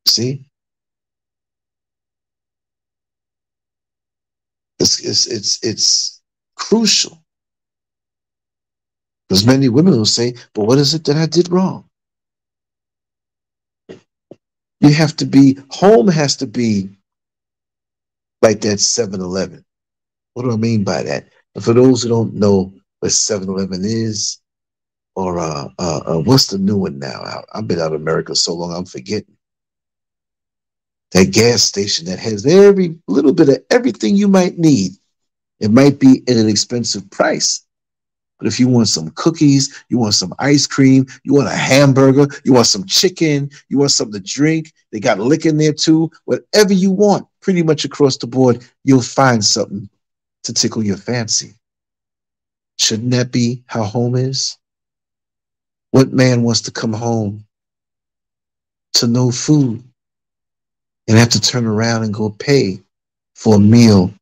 See? It's crucial. Because many women will say, but what is it that I did wrong? You have to be, home has to be like that 7-Eleven. What do I mean by that? And for those who don't know what 7-Eleven is, or what's the new one now? I've been out of America so long, I'm forgetting. That gas station that has every little bit of everything you might need. It might be at an expensive price. But if you want some cookies, you want some ice cream, you want a hamburger, you want some chicken, you want something to drink, they got liquor in there too, whatever you want, pretty much across the board, you'll find something to tickle your fancy. Shouldn't that be how home is? What man wants to come home to no food and have to turn around and go pay for a meal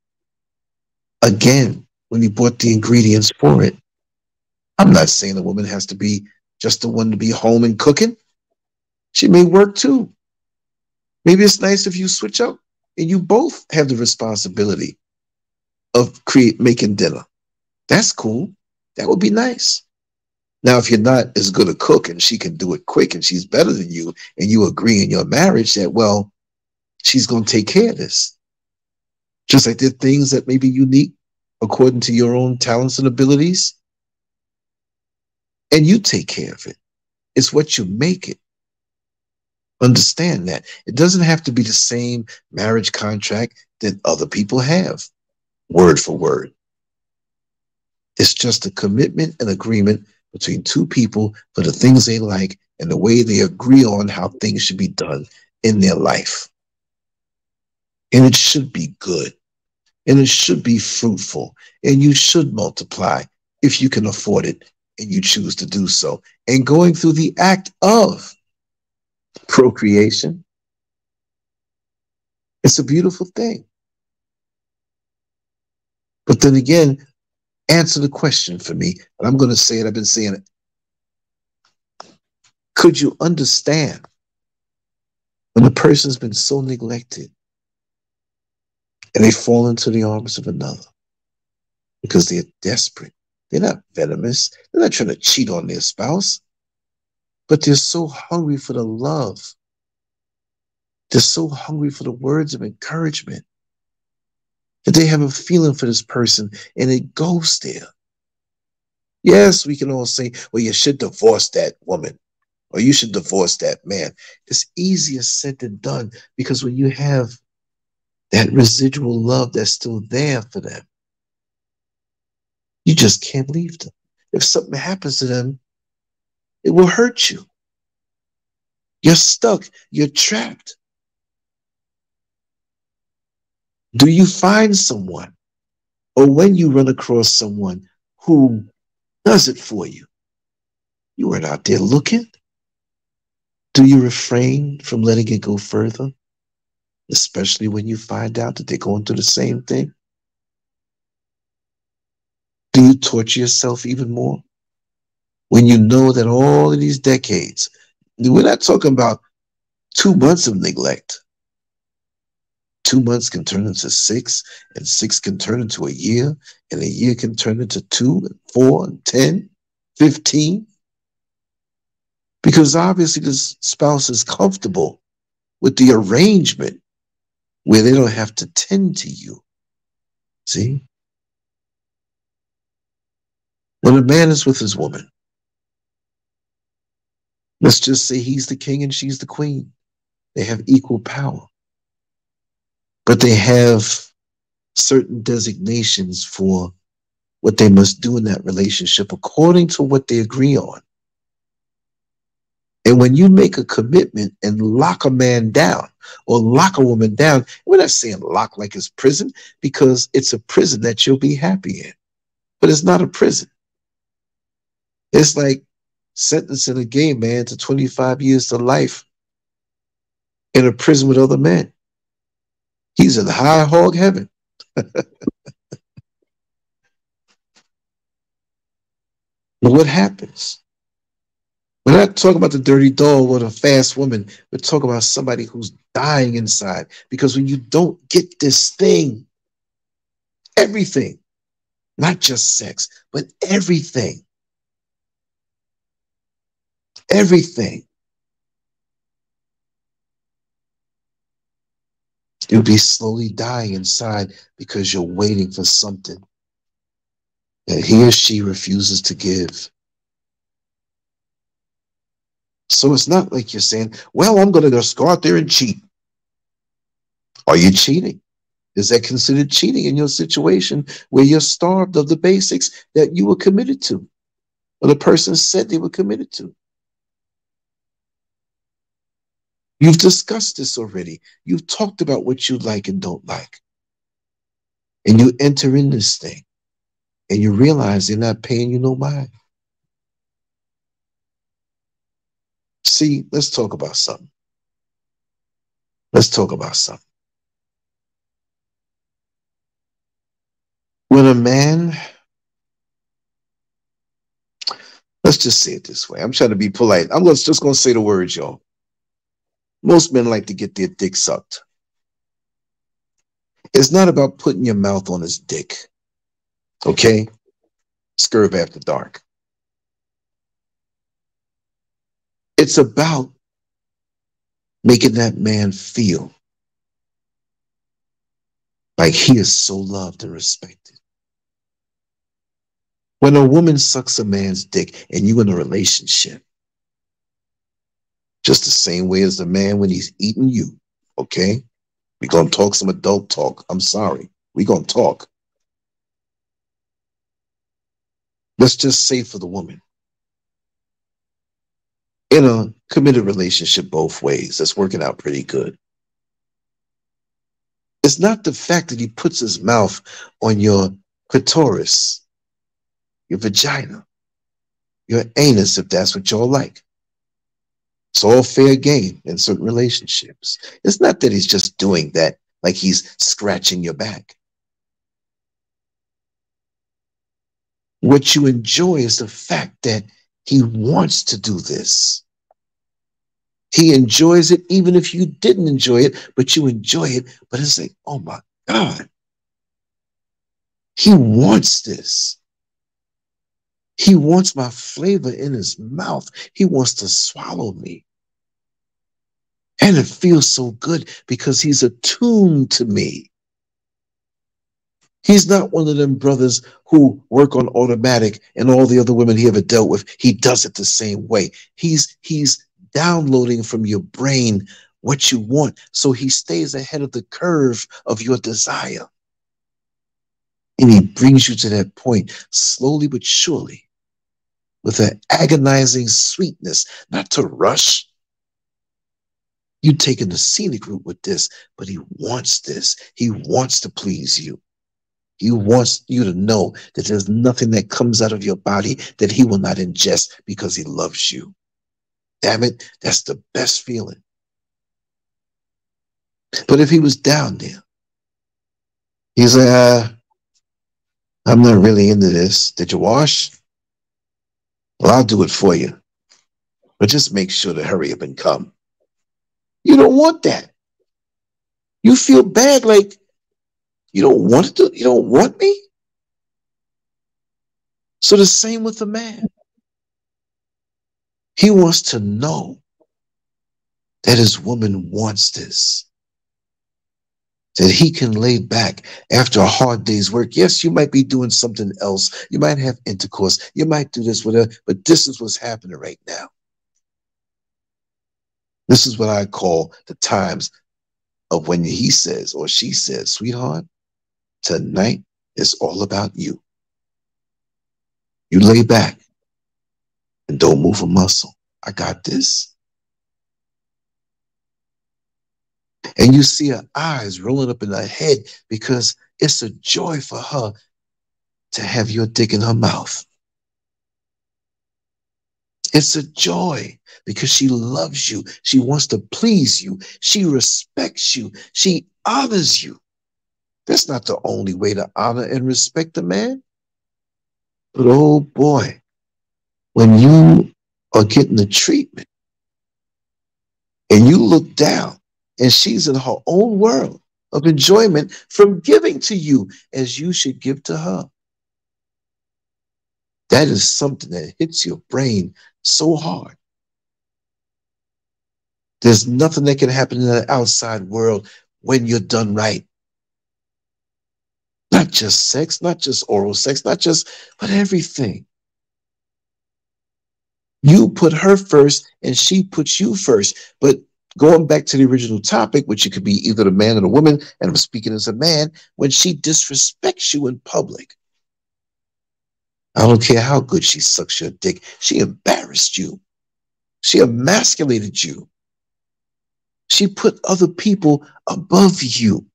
again when he bought the ingredients for it? I'm not saying a woman has to be just the one to be home and cooking. She may work too. Maybe it's nice if you switch up and you both have the responsibility of making dinner. That's cool. That would be nice. Now, if you're not as good a cook and she can do it quick and she's better than you, and you agree in your marriage that, well, she's going to take care of this. Just like there are things that may be unique according to your own talents and abilities, and you take care of it. It's what you make it. Understand that. It doesn't have to be the same marriage contract that other people have, word for word. It's just a commitment and agreement between two people for the things they like and the way they agree on how things should be done in their life. And it should be good. And it should be fruitful. And you should multiply if you can afford it and you choose to do so. And going through the act of procreation, it's a beautiful thing. But then again, answer the question for me. And I'm going to say it. I've been saying it. Could you understand when a person's been so neglected and they fall into the arms of another because they're desperate? They're not venomous. They're not trying to cheat on their spouse, but they're so hungry for the love. They're so hungry for the words of encouragement that they have a feeling for this person and it goes there. Yes, we can all say, well, you should divorce that woman or you should divorce that man. It's easier said than done because when you have that residual love that's still there for them, you just can't leave them. If something happens to them, it will hurt you. You're stuck. You're trapped. Do you find someone, or when you run across someone who does it for you, you weren't out there looking? Do you refrain from letting it go further, especially when you find out that they're going through the same thing? Do you torture yourself even more when you know that all of these decades, we're not talking about 2 months of neglect. 2 months can turn into 6, and 6 can turn into a year, and a year can turn into 2 and 4 and 10, 15. Because obviously the spouse is comfortable with the arrangement where they don't have to tend to you. See? When a man is with his woman, let's just say he's the king and she's the queen. They have equal power. But they have certain designations for what they must do in that relationship according to what they agree on. And when you make a commitment and lock a man down or lock a woman down, we're not saying lock like it's prison, because it's a prison that you'll be happy in. But it's not a prison. It's like sentencing a gay man to 25 years to life in a prison with other men. He's in high hog heaven. But what happens? We're not talking about the dirty dog or the fast woman. We're talking about somebody who's dying inside. Because when you don't get this thing, everything, not just sex, but everything, you'll be slowly dying inside because you're waiting for something that he or she refuses to give. So it's not like you're saying, well, I'm going to just go out there and cheat. Are you cheating? Is that considered cheating in your situation where you're starved of the basics that you were committed to, or the person said they were committed to? You've discussed this already. You've talked about what you like and don't like. And you enter in this thing and you realize they're not paying you no mind. See, let's talk about something. Let's talk about something. When a man, let's just say it this way. I'm trying to be polite. I'm just going to say the words, y'all. Most men like to get their dick sucked. It's not about putting your mouth on his dick. Okay? SCURV after dark. It's about making that man feel like he is so loved and respected. When a woman sucks a man's dick and you in a relationship, Just the same way as the man when he's eating you. Okay? We're going to talk some adult talk. I'm sorry. We're going to talk. Let's just say for the woman, in a committed relationship both ways, that's working out pretty good. It's not the fact that he puts his mouth on your clitoris, your vagina, your anus, if that's what y'all like. It's all fair game in certain relationships. It's not that he's just doing that like he's scratching your back. What you enjoy is the fact that he wants to do this. He enjoys it even if you didn't enjoy it, but you enjoy it. But it's like, oh my God. He wants this. He wants my flavor in his mouth. He wants to swallow me. And it feels so good because he's attuned to me. He's not one of them brothers who work on automatic and all the other women he ever dealt with, he does it the same way. He's downloading from your brain what you want, so he stays ahead of the curve of your desire. And he brings you to that point slowly but surely with an agonizing sweetness, not to rush. You taking the scenic route with this, but he wants this. He wants to please you. He wants you to know that there's nothing that comes out of your body that he will not ingest because he loves you. Damn it, that's the best feeling. But if he was down there, he's like, I'm not really into this. Did you wash? Well, I'll do it for you. But just make sure to hurry up and come. You don't want that. You feel bad, like you don't want to. You don't want me. So the same with the man. He wants to know that his woman wants this. That he can lay back after a hard day's work. Yes, you might be doing something else. You might have intercourse. You might do this, whatever. But this is what's happening right now. This is what I call the times of when he says or she says, sweetheart, tonight is all about you. You lay back and don't move a muscle. I got this. And you see her eyes rolling up in her head because it's a joy for her to have your dick in her mouth. It's a joy because she loves you. She wants to please you. She respects you. She honors you. That's not the only way to honor and respect a man. But oh boy, when you are getting the treatment and you look down and she's in her own world of enjoyment from giving to you as you should give to her, that is something that hits your brain so hard. There's nothing that can happen in the outside world when you're done right. Not just sex, not just oral sex, but everything. You put her first and she puts you first. But going back to the original topic, which it could be either the man or the woman, and I'm speaking as a man, when she disrespects you in public, I don't care how good she sucks your dick, she embarrassed you. She emasculated you. She put other people above you.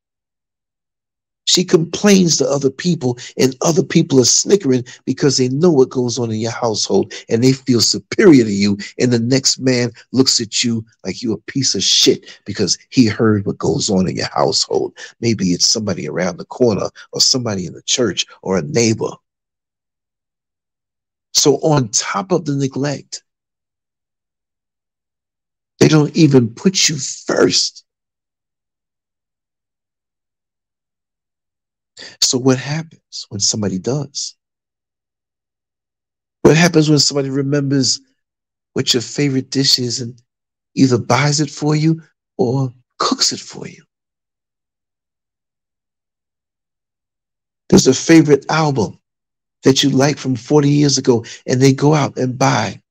She complains to other people, and other people are snickering because they know what goes on in your household, and they feel superior to you, and the next man looks at you like you're a piece of shit because he heard what goes on in your household. Maybe it's somebody around the corner or somebody in the church or a neighbor. So on top of the neglect, they don't even put you first. So what happens when somebody does? What happens when somebody remembers what your favorite dish is and either buys it for you or cooks it for you? There's a favorite album that you like from 40 years ago, and they go out and buy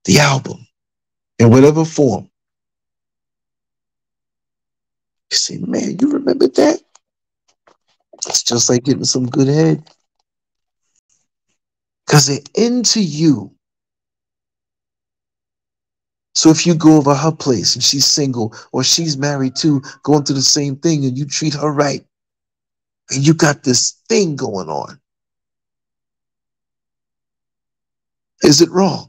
the album in whatever form. You say, man, you remember that? It's just like getting some good head. Because they're into you. So if you go over her place and she's single or she's married too, going through the same thing, and you treat her right, and you got this thing going on, is it wrong?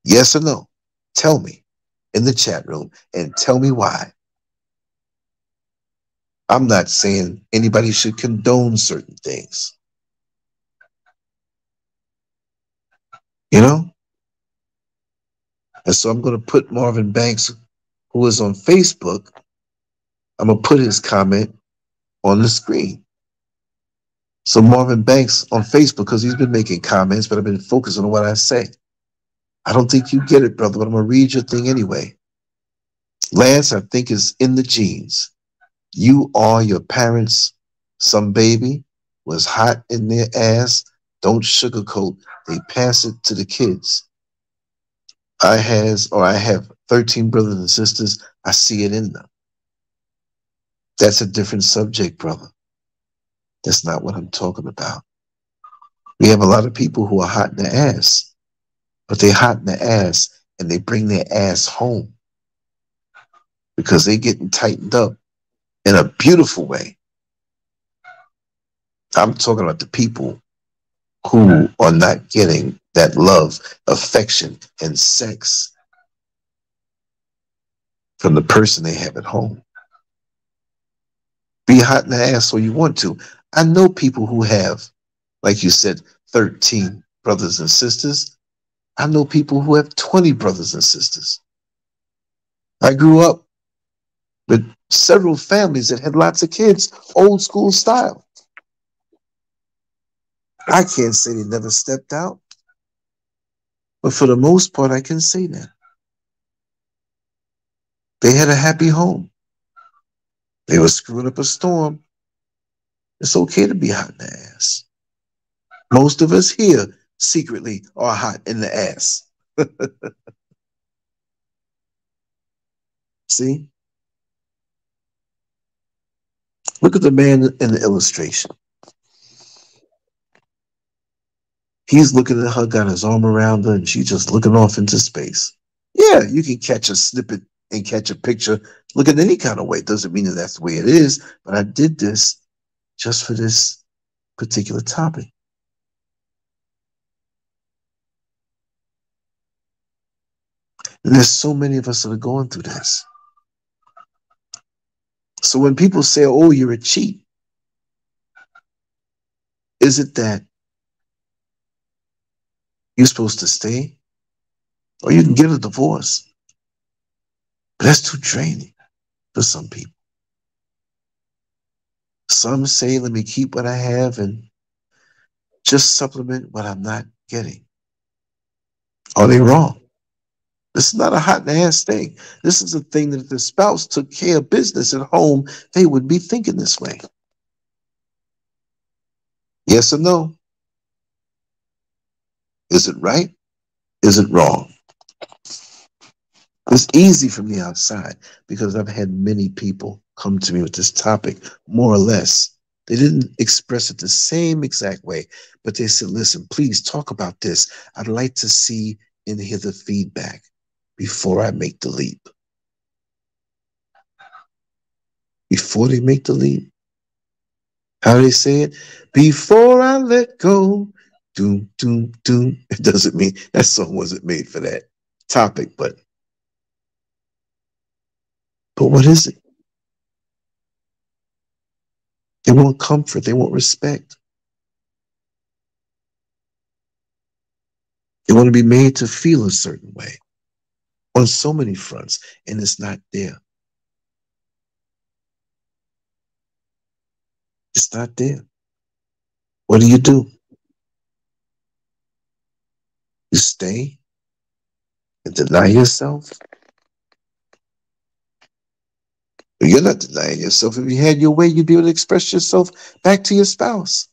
Yes or no? Tell me in the chat room and tell me why. I'm not saying anybody should condone certain things. You know? And so I'm going to put Marvin Banks, who is on Facebook, I'm going to put his comment on the screen. So Marvin Banks on Facebook, because he's been making comments, but I've been focusing on what I say. I don't think you get it, brother, but I'm going to read your thing anyway. Lance, I think, is in the genes. You are your parents. Some baby was hot in their ass. Don't sugarcoat. They pass it to the kids. I have 13 brothers and sisters. I see it in them. That's a different subject, brother. That's not what I'm talking about. We have a lot of people who are hot in the ass, but they're hot in the ass and they bring their ass home because they're getting tightened up in a beautiful way. I'm talking about the people who are not getting that love, affection, and sex from the person they have at home. Be hot in the ass all you want to. I know people who have, like you said, 13 brothers and sisters. I know people who have 20 brothers and sisters. I grew up with several families that had lots of kids, old school style. I can't say they never stepped out, but for the most part, I can say that. They had a happy home. They were screwing up a storm. It's okay to be hot in the ass. Most of us here secretly are hot in the ass. See? Look at the man in the illustration. He's looking at her, got his arm around her, and she's just looking off into space. Yeah, you can catch a snippet and catch a picture. Look at any kind of way. It doesn't mean that that's the way it is, but I did this just for this particular topic. And there's so many of us that are going through this. So when people say, oh, you're a cheat, is it that you're supposed to stay? Or you can get a divorce. But that's too draining for some people. Some say, let me keep what I have and just supplement what I'm not getting. Are they wrong? This is not a hot and ass thing. This is a thing that if the spouse took care of business at home, they would be thinking this way. Yes or no? Is it right? Is it wrong? It's easy from the outside because I've had many people come to me with this topic, more or less. They didn't express it the same exact way, but they said, listen, please talk about this. I'd like to see and hear the feedback before I make the leap. Before they make the leap. How do they say it? Before I let go, doom, doom, doom. It doesn't mean, that song wasn't made for that topic, but what is it? They want comfort. They want respect. They want to be made to feel a certain way on so many fronts, and it's not there. It's not there. What do? You stay and deny yourself? You're not denying yourself. If you had your way, you'd be able to express yourself back to your spouse.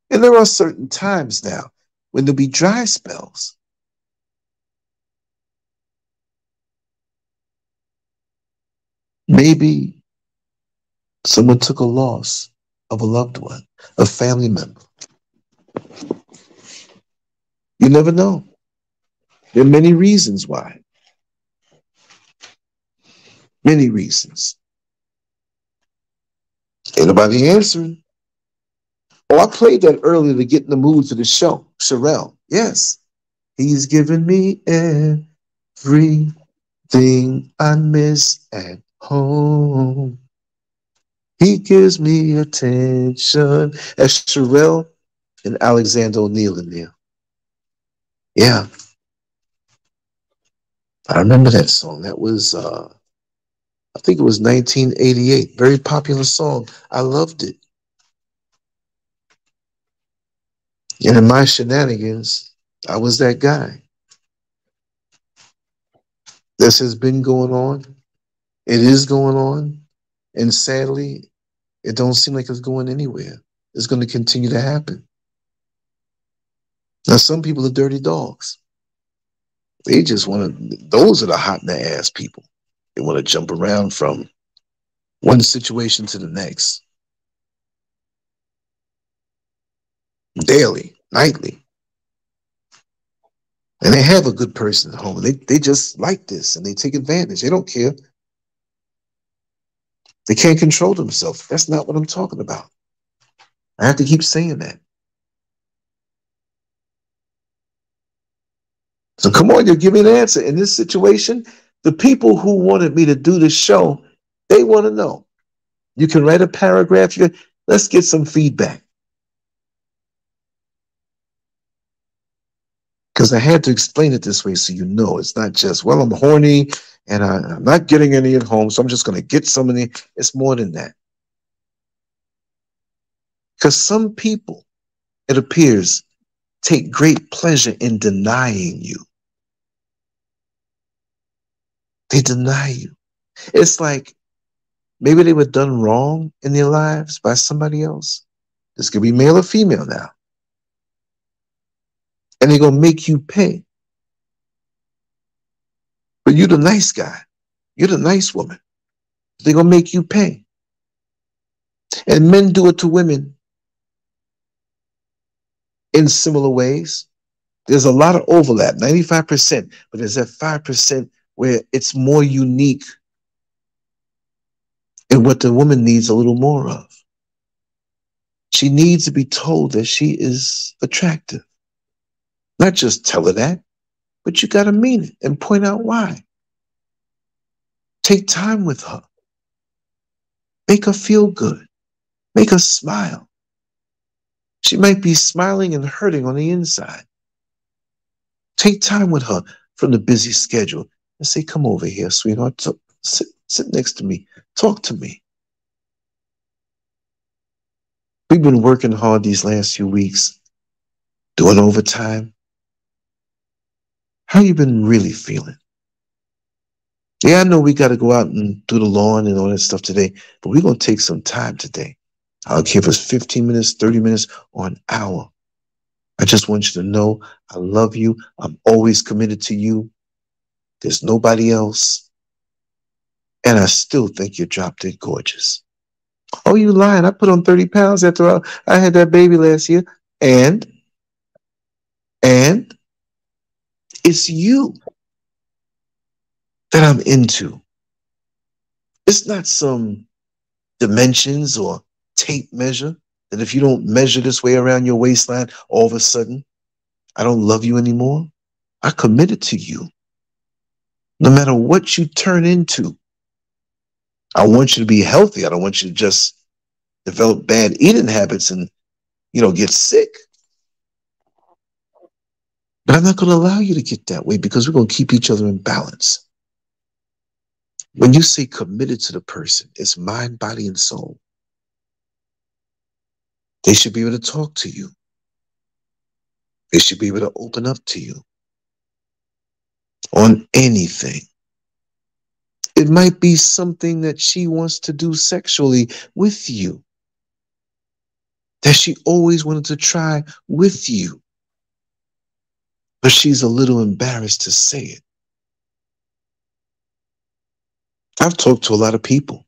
And there are certain times now when there'll be dry spells. Maybe someone took a loss of a loved one, a family member. You never know. There are many reasons why. Many reasons. Ain't nobody answering. Oh, I played that earlier to get in the mood for the show. Sherelle. Yes. He's given me everything I miss at home. He gives me attention. That's Sherelle and Alexander O'Neal in there. Yeah. I remember that song. That was, I think it was 1988. Very popular song. I loved it. And in my shenanigans, I was that guy. This has been going on. It is going on. And sadly, it don't seem like it's going anywhere. It's going to continue to happen. Now, some people are dirty dogs. They just want to, those are the hot in the ass people. They want to jump around from one situation to the next. Daily, nightly. And they have a good person at home. They just like this and they take advantage. They don't care. They can't control themselves. That's not what I'm talking about. I have to keep saying that. So come on, you give me an answer. In this situation, the people who wanted me to do this show, they want to know. You can write a paragraph. Let's get some feedback. Because I had to explain it this way so you know. It's not just, well, I'm horny and I'm not getting any at home, so I'm just going to get some of it. It's more than that. Because some people, it appears, take great pleasure in denying you. They deny you. It's like maybe they were done wrong in their lives by somebody else. This could be male or female now. And they're going to make you pay. But you're the nice guy. You're the nice woman. They're going to make you pay. And men do it to women in similar ways. There's a lot of overlap, 95%, but there's that 5% where it's more unique and what the woman needs a little more of. She needs to be told that she is attractive. Not just tell her that, but you got to mean it and point out why. Take time with her. Make her feel good. Make her smile. She might be smiling and hurting on the inside. Take time with her from the busy schedule and say, come over here, sweetheart. Sit next to me. Talk to me. We've been working hard these last few weeks, doing overtime. How you been really feeling? Yeah, I know we got to go out and do the lawn and all that stuff today, but we're going to take some time today. I don't care if it's 15 minutes, 30 minutes, or an hour. I just want you to know I love you. I'm always committed to you. There's nobody else. And I still think you're drop dead gorgeous. Oh, you lying. I put on 30 pounds after I had that baby last year. And it's you that I'm into. It's not some dimensions or tape measure that if you don't measure this way around your waistline, all of a sudden, I don't love you anymore. I committed to you. No matter what you turn into, I want you to be healthy. I don't want you to just develop bad eating habits and, get sick. But I'm not going to allow you to get that way because we're going to keep each other in balance. When you say committed to the person, it's mind, body, and soul. They should be able to talk to you. They should be able to open up to you on anything. It might be something that she wants to do sexually with you, that she always wanted to try with you, but she's a little embarrassed to say it. I've talked to a lot of people.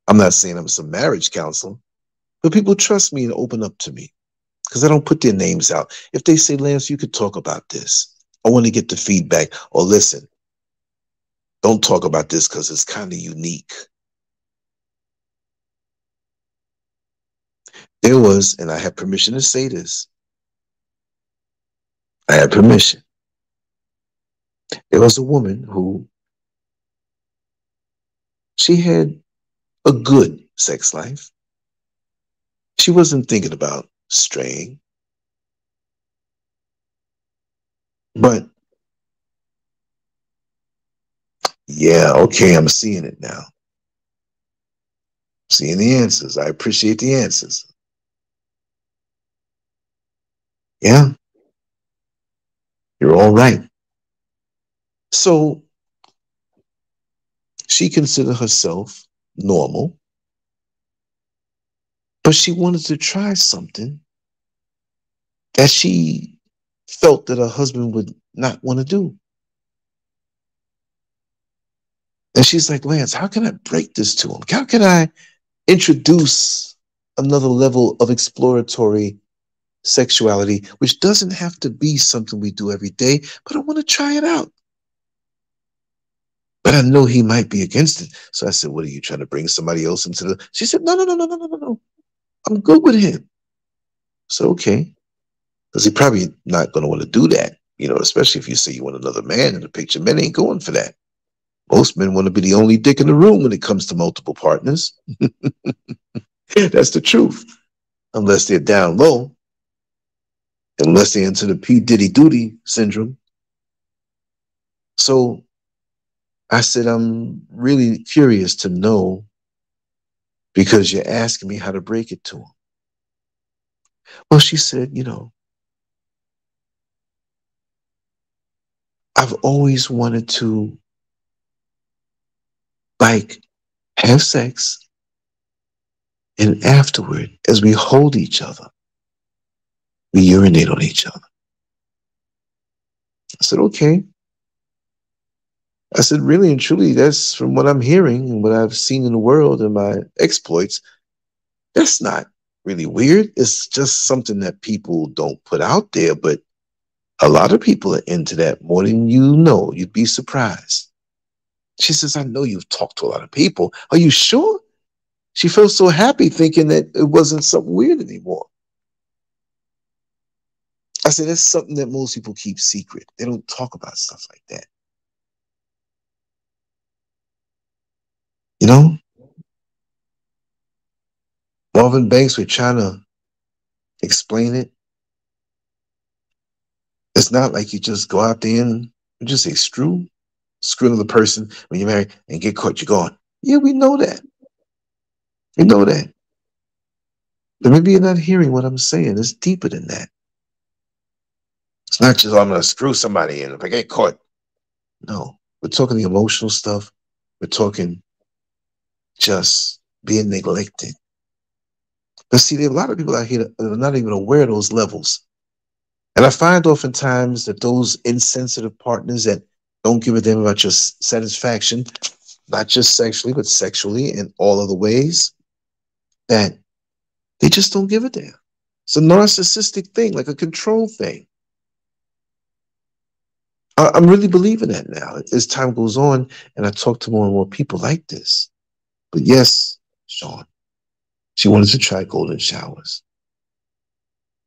I'm not saying I'm some marriage counselor, but people trust me and open up to me because I don't put their names out. If they say, Lance, you could talk about this, I want to get the feedback. Or listen, don't talk about this because it's kind of unique. There was, and I have permission to say this, I had permission. There was a woman who, she had a good sex life. She wasn't thinking about straying. But yeah, okay, I'm seeing it now. Seeing the answers. I appreciate the answers. Yeah, you're all right. So she considered herself normal, but she wanted to try something that she felt that her husband would not want to do. And she's like, Lance, how can I break this to him? How can I introduce another level of exploratory sexuality, which doesn't have to be something we do every day, but I want to try it out. But I know he might be against it. So I said, what are you trying to bring somebody else into the... She said, no. I'm good with him. So, okay. Because he's probably not going to want to do that, you know, especially if you say you want another man in the picture. Men ain't going for that. Most men want to be the only dick in the room when it comes to multiple partners. That's the truth. Unless they're down low. Unless they're into the P. Diddy Duty syndrome. So I said, I'm really curious to know because you're asking me how to break it to him. Well, she said, you know, I've always wanted to, like, have sex, and afterward, as we hold each other, we urinate on each other. I said, okay. I said, really and truly, that's from what I'm hearing and what I've seen in the world and my exploits, that's not really weird. It's just something that people don't put out there, but a lot of people are into that more than you know. You'd be surprised. She says, I know you've talked to a lot of people. Are you sure? She felt so happy thinking that it wasn't something weird anymore. I said, that's something that most people keep secret. They don't talk about stuff like that. You know? Marvin Banks, we're trying to explain it. It's not like you just go out there and just say screw another person when you're married and get caught, you're gone. Yeah, we know that. We know that. But maybe you're not hearing what I'm saying. It's deeper than that. It's not just, oh, I'm going to screw somebody in if I get caught. No, we're talking the emotional stuff. We're talking just being neglected. But see, there are a lot of people out here that are not even aware of those levels. And I find oftentimes that those insensitive partners that don't give a damn about your satisfaction, not just sexually, but sexually in all other ways, that they just don't give a damn. It's a narcissistic thing, like a control thing. I'm really believing that now. As time goes on, and I talk to more and more people like this. But yes, Sean, she wanted to try golden showers.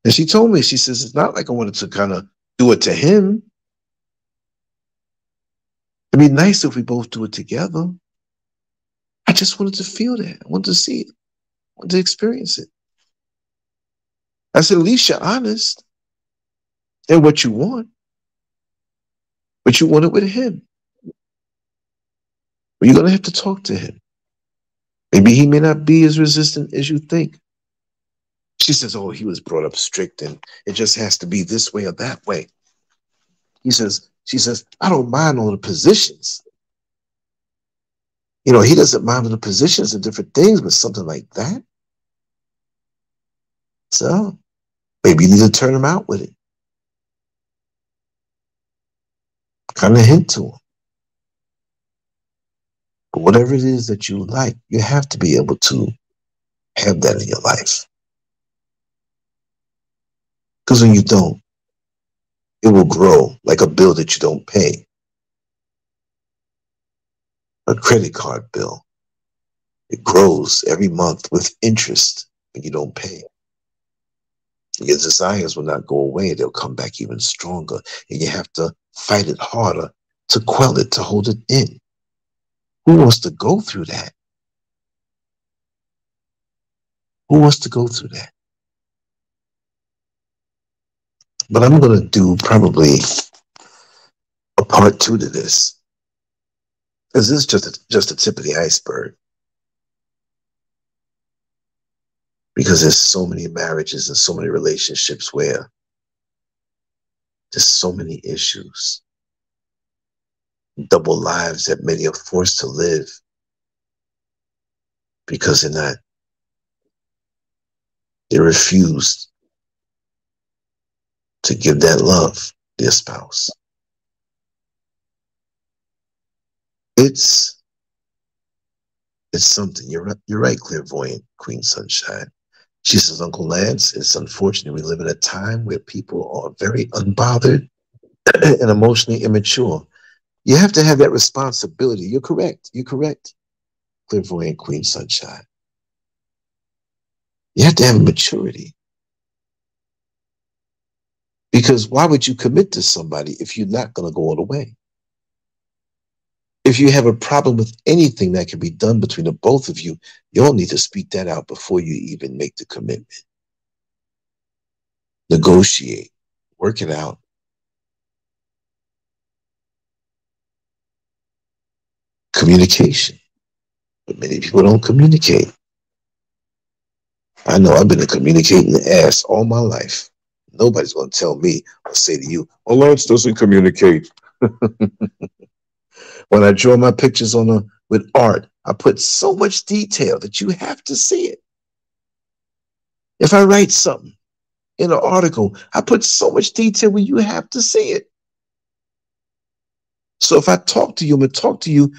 And she told me, she says, it's not like I wanted to kind of do it to him. It'd be nice if we both do it together. I just wanted to feel that. I wanted to see it. I wanted to experience it. I said, at least you're honest in what you want. But you want it with him. But you're going to have to talk to him. Maybe he may not be as resistant as you think. She says, oh, he was brought up strict and it just has to be this way or that way. She says, I don't mind all the positions. You know, he doesn't mind the positions and different things, but something like that. So maybe you need to turn him out with it. Kind of hint to him. But whatever it is that you like, you have to be able to have that in your life. Because when you don't, it will grow like a bill that you don't pay. A credit card bill. It grows every month with interest when you don't pay. Your desires will not go away. They'll come back even stronger. And you have to fight it harder to quell it, to hold it in. Who wants to go through that? Who wants to go through that? But I'm going to do probably a part 2 to this. Because this is just the tip of the iceberg. Because there's so many marriages and so many relationships where there's so many issues. Double lives that many are forced to live because they refused to give that love to their spouse. It's something. You're right, clairvoyant Queen Sunshine. She says, Uncle Lance, it's unfortunate we live in a time where people are very unbothered and emotionally immature. You have to have that responsibility. You're correct. You're correct, clairvoyant Queen Sunshine. You have to have maturity. Because why would you commit to somebody if you're not going to go all the way? If you have a problem with anything that can be done between the both of you, you all need to speak that out before you even make the commitment. Negotiate. Work it out. Communication. But many people don't communicate. I know I've been a communicating ass all my life. Nobody's going to tell me or say to you, oh, Lance doesn't communicate. When I draw my pictures with art, I put so much detail that you have to see it. If I write something in an article, I put so much detail where you have to see it. So if I talk to you, I'm going to talk to you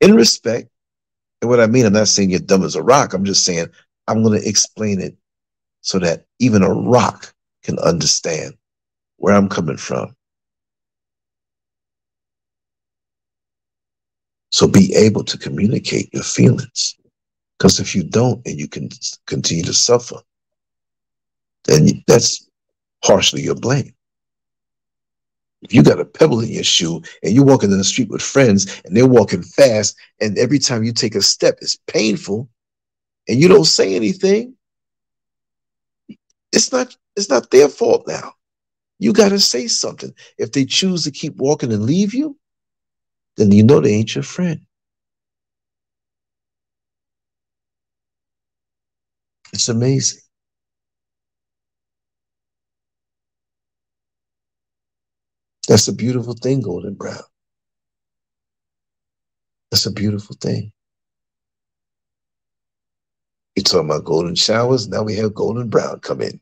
in respect. And what I mean, I'm not saying you're dumb as a rock. I'm just saying I'm going to explain it so that even a rock can understand where I'm coming from. So be able to communicate your feelings. Because if you don't and you can continue to suffer, then that's partially your blame. If you got a pebble in your shoe and you're walking in the street with friends and they're walking fast and every time you take a step, it's painful and you don't say anything, it's not their fault now. You got to say something. If they choose to keep walking and leave you, then you know they ain't your friend. It's amazing. That's a beautiful thing, Golden Brown. That's a beautiful thing. You're talking about golden showers. Now we have Golden Brown come in.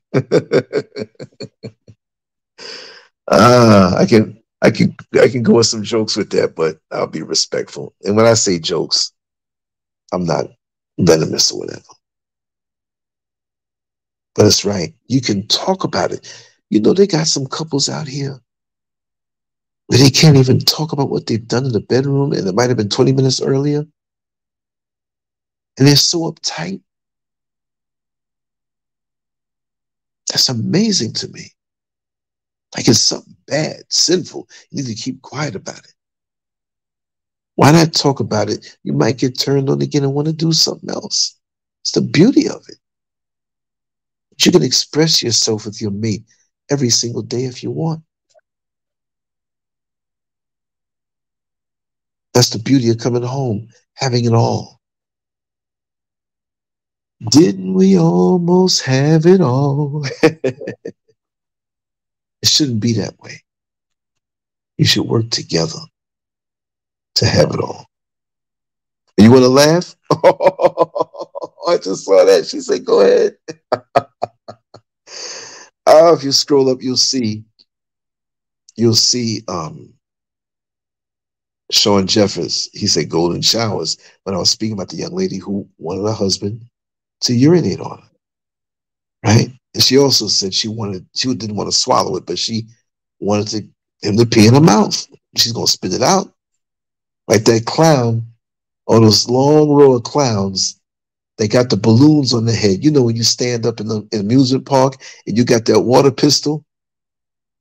I can go with some jokes with that, but I'll be respectful. And when I say jokes, I'm not venomous or whatever. But it's right. You can talk about it. You know, they got some couples out here where they can't even talk about what they've done in the bedroom, and it might have been 20 minutes earlier. And they're so uptight. That's amazing to me. Like it's something bad, sinful. You need to keep quiet about it. Why not talk about it? You might get turned on again and want to do something else. It's the beauty of it. But you can express yourself with your mate every single day if you want. That's the beauty of coming home, having it all. Didn't we almost have it all? It shouldn't be that way. You should work together to have it all. You want to laugh? I just saw that. She said, go ahead. If you scroll up, you'll see Sean Jeffers, he said golden showers when I was speaking about the young lady who wanted her husband to urinate on her, right? And she also said she didn't want to swallow it, but she wanted him to pee in her mouth. She's going to spit it out. Like that clown, or those long row of clowns, they got the balloons on the head. You know, when you stand up in the amusement park and you got that water pistol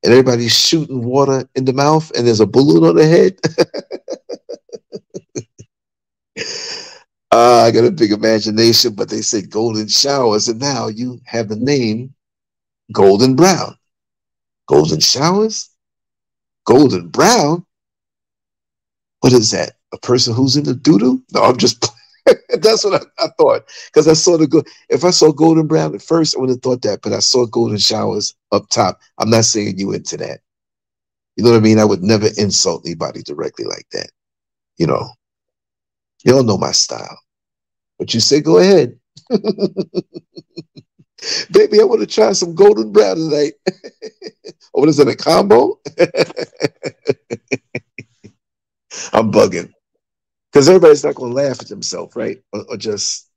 and everybody's shooting water in the mouth and there's a balloon on the head. I got a big imagination, but they said golden showers, and now you have the name Golden Brown. Golden showers? Golden Brown? What is that? A person who's in the doo-doo? No, I'm just that's what I thought. Because I saw if I saw golden brown at first, I would have thought that, but I saw golden showers up top. I'm not saying you into that. You know what I mean? I would never insult anybody directly like that. You know. You don't know my style. But you say, go ahead. Baby, I want to try some golden brown tonight. Oh, what is it, a combo? I'm bugging. Because everybody's not going to laugh at themselves, right? Or just,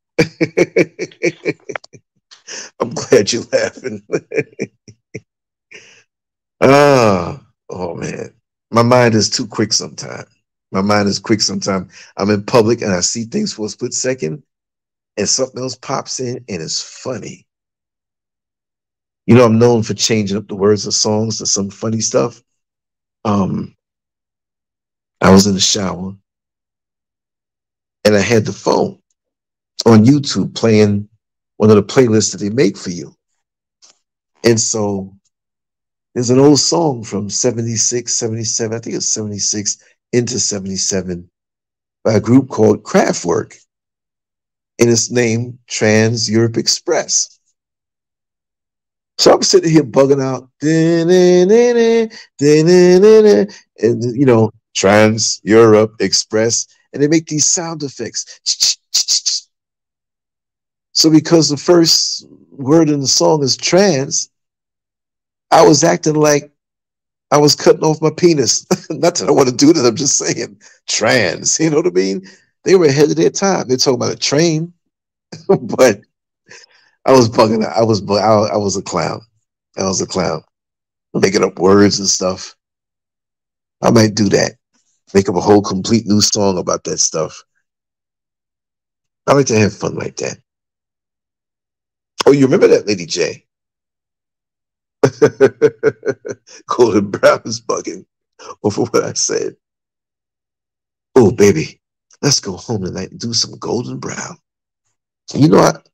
I'm glad you're laughing. Oh, man. My mind is too quick sometimes. My mind is quick sometimes. I'm in public and I see things for a split second and something else pops in and it's funny. You know, I'm known for changing up the words of songs to some funny stuff. I was in the shower and I had the phone on YouTube playing one of the playlists that they make for you. And so there's an old song from 76, 77, I think it's 76 into 77 by a group called Kraftwerk. And it's named Trans Europe Express. So I'm sitting here bugging out, and you know, Trans Europe Express, and they make these sound effects. So because the first word in the song is trans, I was acting like I was cutting off my penis. Not that I want to do that, I'm just saying trans, you know what I mean? They were ahead of their time. They're talking about a train, but I was bugging out. I was a clown. I was a clown. Making up words and stuff. I might do that. Make up a whole complete new song about that stuff. I like to have fun like that. Oh, you remember that, Lady J? Golden Brown is bugging over what I said. Oh, baby, let's go home tonight and do some Golden Brown. You know what?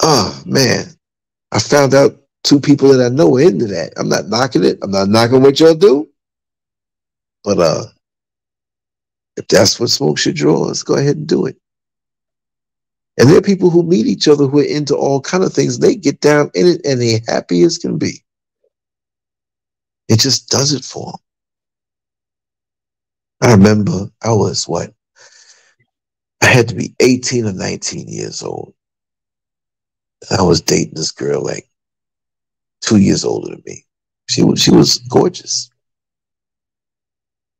Oh, man. I found out 2 people that I know are into that. I'm not knocking it. I'm not knocking what y'all do. But if that's what smokes your draw, let's go ahead and do it. And there are people who meet each other who are into all kind of things. They get down in it and they're happy as can be. It just does it for them. I remember I was what? I had to be 18 or 19 years old. I was dating this girl like 2 years older than me. She was gorgeous.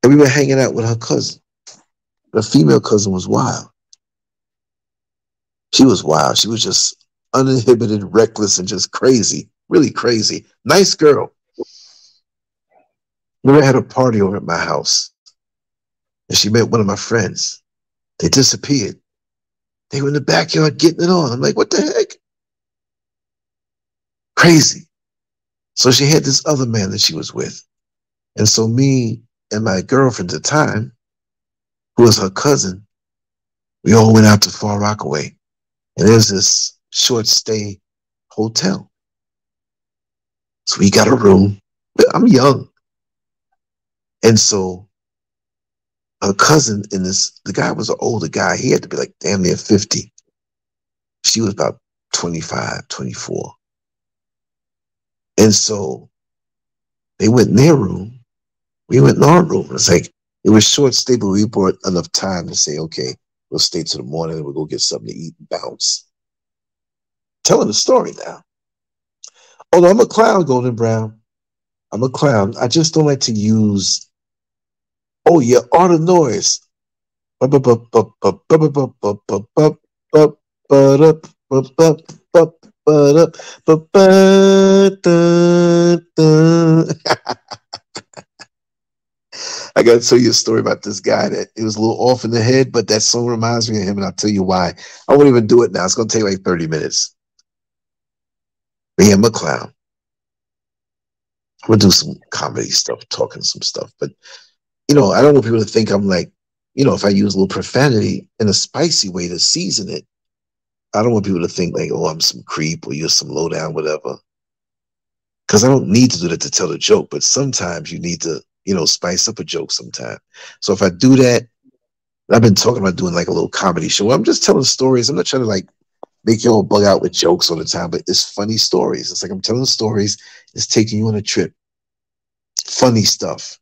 And we were hanging out with her cousin. The female cousin was wild. She was wild. She was just uninhibited, reckless, and just crazy. Really crazy. Nice girl. We had a party over at my house. And she met one of my friends. They disappeared. They were in the backyard getting it on. I'm like, what the heck? Crazy. So she had this other man that she was with. And so me and my girlfriend at the time, who was her cousin, we all went out to Far Rockaway. And there's this short stay hotel. So we got a room. I'm young. And so her cousin the guy was an older guy. He had to be like damn near 50. She was about 25, 24. And so they went in their room. We went in our room. It's like, it was short stay, but we brought enough time to say, okay, we'll stay till the morning and we'll go get something to eat and bounce. Telling the story now. Although I'm a clown, Golden Brown. I'm a clown. I just don't like to use Oh yeah, all the noise. I got to tell you a story about this guy that he was a little off in the head, but that song reminds me of him, and I'll tell you why. I won't even do it now. It's going to take like 30 minutes. Me, I'm a clown. I'm going to do some comedy stuff, talking some stuff. But, you know, I don't want people to think I'm like, you know, if I use a little profanity in a spicy way to season it, I don't want people to think like, oh, I'm some creep or you're some lowdown, whatever. Because I don't need to do that to tell the joke, but sometimes you need to, you know, spice up a joke sometime. So if I do that, I've been talking about doing like a little comedy show. I'm just telling stories. I'm not trying to like make you all bug out with jokes all the time, but it's funny stories. It's like I'm telling stories. It's taking you on a trip. Funny stuff.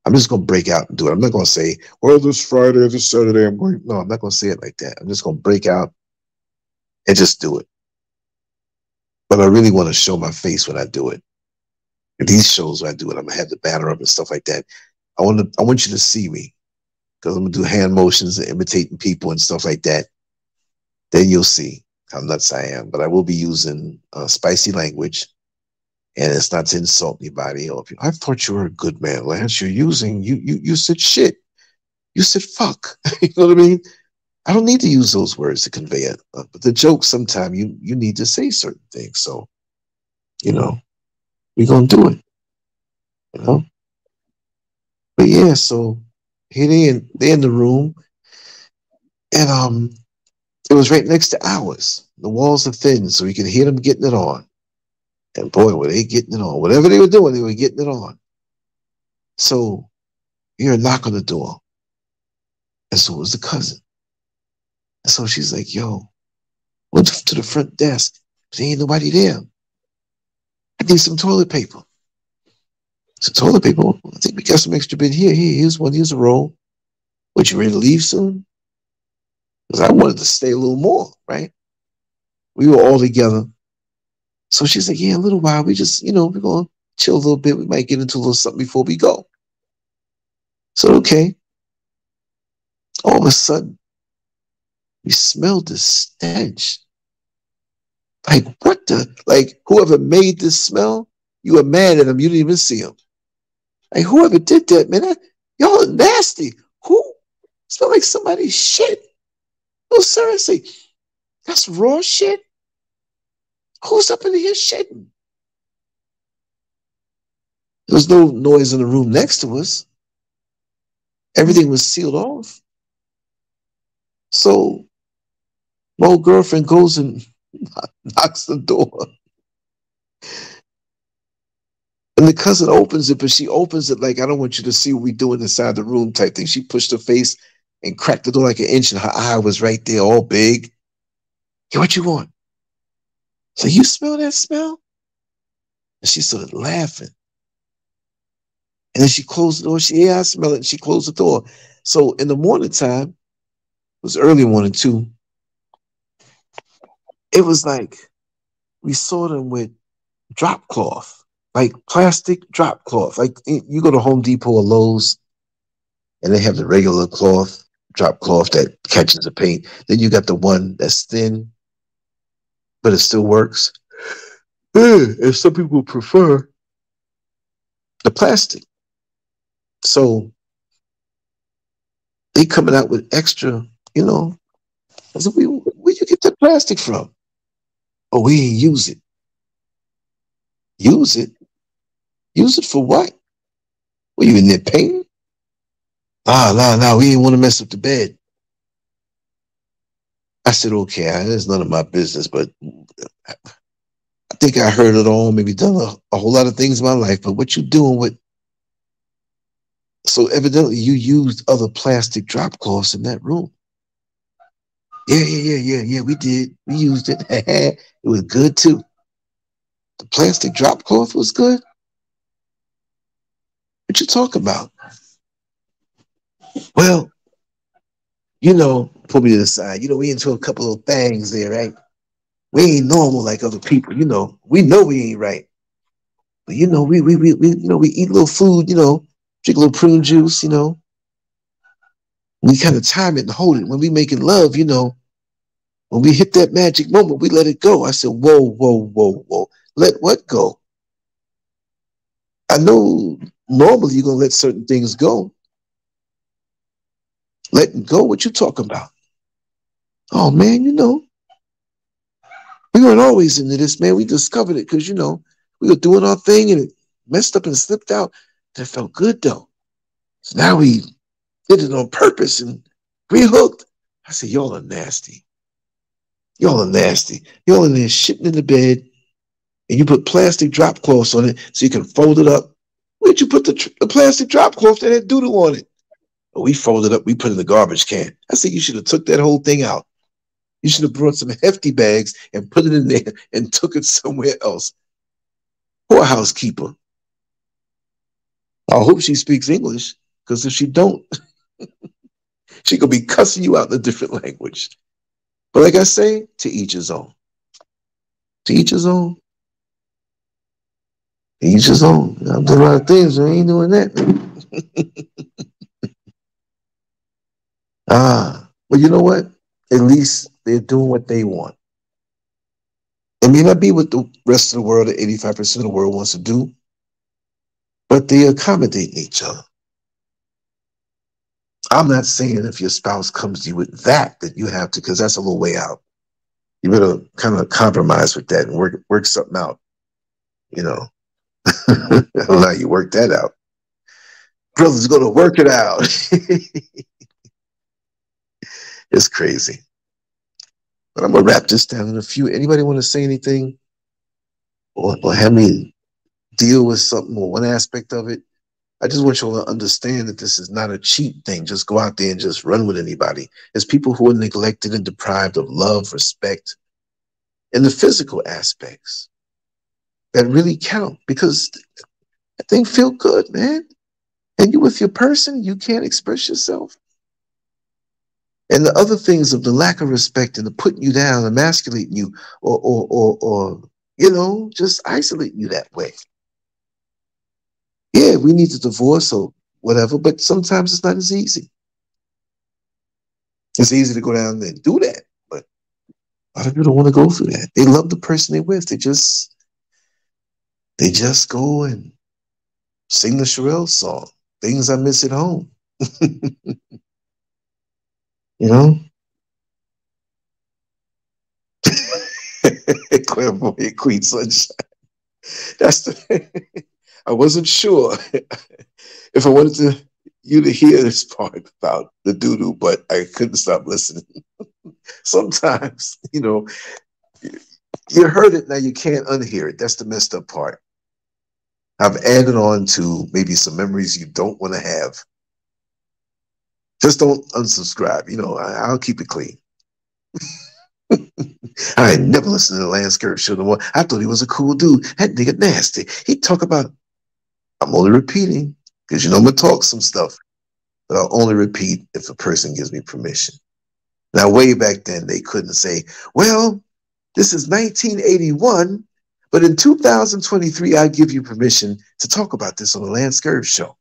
I'm just going to break out and do it. I'm not going to say, well, this Friday or this Saturday, I'm going. No, I'm not going to say it like that. I'm just going to break out and just do it. But I really want to show my face when I do it. And these shows when I do it, I'm going to have the banner up and stuff like that. I want you to see me because I'm going to do hand motions and imitating people and stuff like that. Then you'll see how nuts I am. But I will be using spicy language. And it's not to insult anybody. Or I thought you were a good man, Lance. You're using, you said shit. You said fuck. You know what I mean? I don't need to use those words to convey it. But the joke, sometimes you need to say certain things. So, you know, we're going to do it. You know? But yeah, so here they're in the room. And it was right next to ours. The walls are thin, so you can hear them getting it on. And boy, were they getting it on. Whatever they were doing, they were getting it on. So you hear a knock on the door. And so it was the cousin. And so she's like, yo, went to the front desk. There ain't nobody there. I need some toilet paper. Some toilet paper? I think we got some extra bit here. Here's one. Here's a roll. Would you ready to leave soon? Because I wanted to stay a little more, right? We were all together. So she's like, yeah, a little while. We just, you know, we're going to chill a little bit. We might get into a little something before we go. So, okay. All of a sudden, we smelled this stench. Like, what the? Like, whoever made this smell, you were mad at him. You didn't even see him. Like, whoever did that, man, y'all are nasty. Who? Smell like somebody's shit. No, seriously. That's raw shit. Who's up in here shitting? There was no noise in the room next to us. Everything was sealed off. So my old girlfriend goes and knocks the door. And the cousin opens it, but she opens it like, I don't want you to see what we're doing inside the room type thing. She pushed her face and cracked the door like an inch, and her eye was right there, all big. Hey, what you want? So you smell that smell? And she started laughing. And then she closed the door. Yeah, I smell it. And she closed the door. So in the morning time, it was early morning too. It was like we saw them with drop cloth, like plastic drop cloth. Like you go to Home Depot or Lowe's, and they have the regular cloth, drop cloth that catches the paint. Then you got the one that's thin, but it still works. And some people prefer the plastic. So they coming out with extra, you know. I said, where you get that plastic from? Oh, we ain't use it. Use it? Use it for what? Were you in there painting? Nah, we ain't want to mess up the bed. I said, okay, it's none of my business, but I think I heard it all, maybe done a whole lot of things in my life, but what you doing with? So evidently you used other plastic drop cloths in that room. Yeah, we did. We used it. It was good too. The plastic drop cloth was good? What you talking about? Well, you know, pull me to the side. You know, we into a couple of things there, right? We ain't normal like other people, you know. We know we ain't right. But you know, we eat a little food, you know. drink a little prune juice, you know. We kind of time it and hold it. When we making love, you know, when we hit that magic moment, we let it go. I said, whoa, whoa, whoa, whoa. Let what go? I know normally you're going to let certain things go. Letting go, what you talking about? Oh, man, you know, we weren't always into this, man. We discovered it because, you know, we were doing our thing and it messed up and slipped out. That felt good, though. So now we did it on purpose and rehooked. I said, y'all are nasty. Y'all are nasty. Y'all in there shitting in the bed and you put plastic drop cloths on it so you can fold it up. Where'd you put the plastic drop cloth that had doodle on it? Oh, we folded up. We put it in the garbage can. I said, you should have took that whole thing out. You should have brought some hefty bags and put it in there and took it somewhere else. Poor housekeeper. I hope she speaks English, because if she don't, she could be cussing you out in a different language. But like I say, to each his own. To each his own. To each his own. I'm doing a lot of things, I ain't doing that. But you know what? At least they're doing what they want. It may not be what the rest of the world, the 85% of the world wants to do, but they accommodate each other. I'm not saying if your spouse comes to you with that you have to, because that's a little way out. You better kind of compromise with that and work something out. You know, allow you work that out. Brothers going to work it out. It's crazy. But I'm going to wrap this down in a few. Anybody want to say anything or have me deal with something or one aspect of it? I just want you all to understand that this is not a cheap thing. Just go out there and just run with anybody. There's people who are neglected and deprived of love, respect, and the physical aspects that really count, because that thing feel good, man. And you with your person, you can't express yourself. And the other things of the lack of respect and the putting you down, emasculating you, or you know, just isolating you that way. Yeah, we need to divorce or whatever, but sometimes it's not as easy. It's easy to go down there and do that, but a lot of people don't want to go through that. They love the person they're with. They just go and sing the Sherelle song, Things I Miss at Home. You know? Clairvoyant Queen Sunshine. That's the I wasn't sure if I wanted you to hear this part about the doo-doo, but I couldn't stop listening. Sometimes, you know, you heard it, now you can't unhear it. That's the messed up part. I've added on to maybe some memories you don't want to have. Just don't unsubscribe. You know, I'll keep it clean. I ain't never listened to the LanceScurv show no more. I thought he was a cool dude. That nigga nasty. He'd talk about, I'm only repeating, because you know I'm going to talk some stuff, but I'll only repeat if a person gives me permission. Now, way back then, they couldn't say, well, this is 1981, but in 2023, I give you permission to talk about this on the LanceScurv show.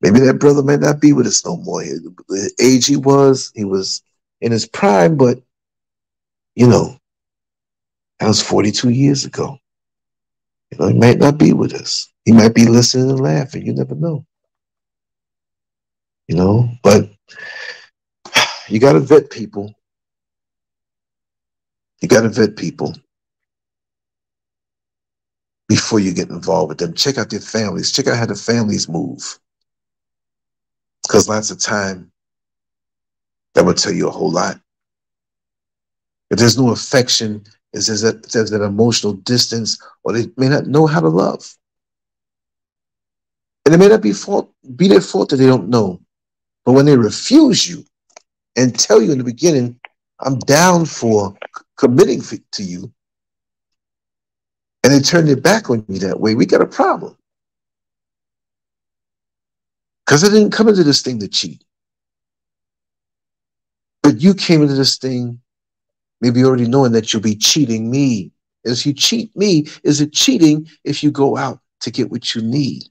Maybe that brother might not be with us no more. The age he was in his prime, but, you know, that was 42 years ago. You know, he might not be with us. He might be listening and laughing. You never know. You know, but you got to vet people. You got to vet people before you get involved with them. Check out their families. Check out how the families move. Because lots of time, that will tell you a whole lot. If there's no affection, if there's that emotional distance, or they may not know how to love. And it may not be their fault that they don't know. But when they refuse you and tell you in the beginning, I'm down for committing to you, and they turn their back on you that way, we got a problem. Because I didn't come into this thing to cheat. But you came into this thing maybe already knowing that you'll be cheating me. If you cheat me, is it cheating if you go out to get what you need?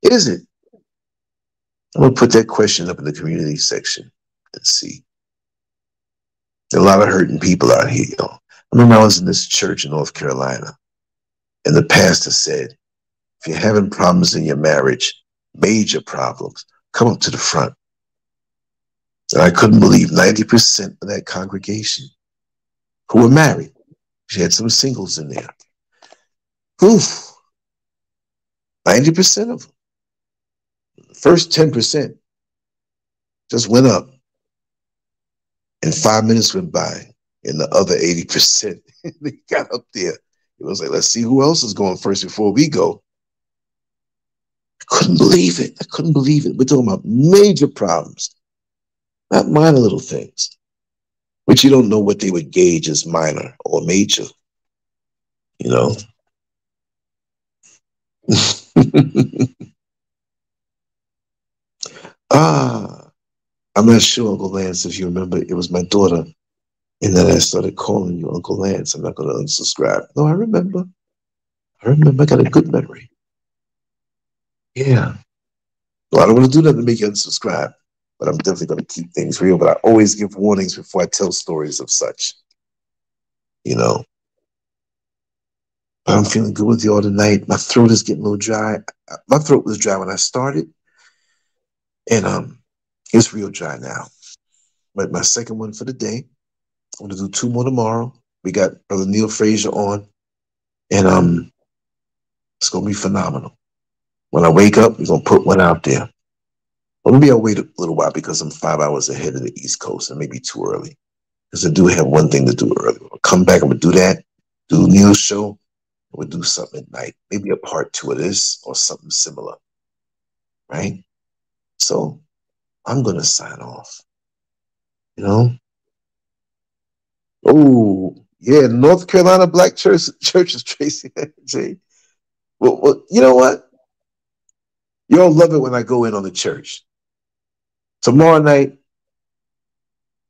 Is it? I'm going to put that question up in the community section and see. There are a lot of hurting people out here, y'all. I remember I was in this church in North Carolina, and the pastor said, if you're having problems in your marriage, major problems, come up to the front. And I couldn't believe 90% of that congregation who were married. She had some singles in there. Oof. 90% of them. The first 10% just went up. And 5 minutes went by, and the other 80%, they got up there. It was like, let's see who else is going first before we go. I couldn't believe it. I couldn't believe it. We're talking about major problems, not minor little things, which you don't know what they would gauge as minor or major, you know. I'm not sure, Uncle Lance, if you remember, it was my daughter. And then I started calling you Uncle Lance. I'm not going to unsubscribe. No, I remember. I got a good memory. Yeah. Well, I don't want to do nothing to make you unsubscribe, but I'm definitely going to keep things real. But I always give warnings before I tell stories of such. You know. But I'm feeling good with you all tonight. My throat is getting a little dry. My throat was dry when I started. And it's real dry now. But my second one for the day. I'm going to do 2 more tomorrow. We got Brother Neil Frazier on. And it's going to be phenomenal. When I wake up, we're going to put one out there. Well, maybe I'll wait a little while because I'm 5 hours ahead of the East Coast. And maybe too early. Because I do have one thing to do early. I'll come back, I'm going to do that. Do Neil's show. We'll do something at night. Maybe a part 2 of this or something similar. Right? So I'm going to sign off. You know? Oh, yeah, North Carolina Black Churches, Tracy. Jay. Well, you know what? Y'all love it when I go in on the church. Tomorrow night,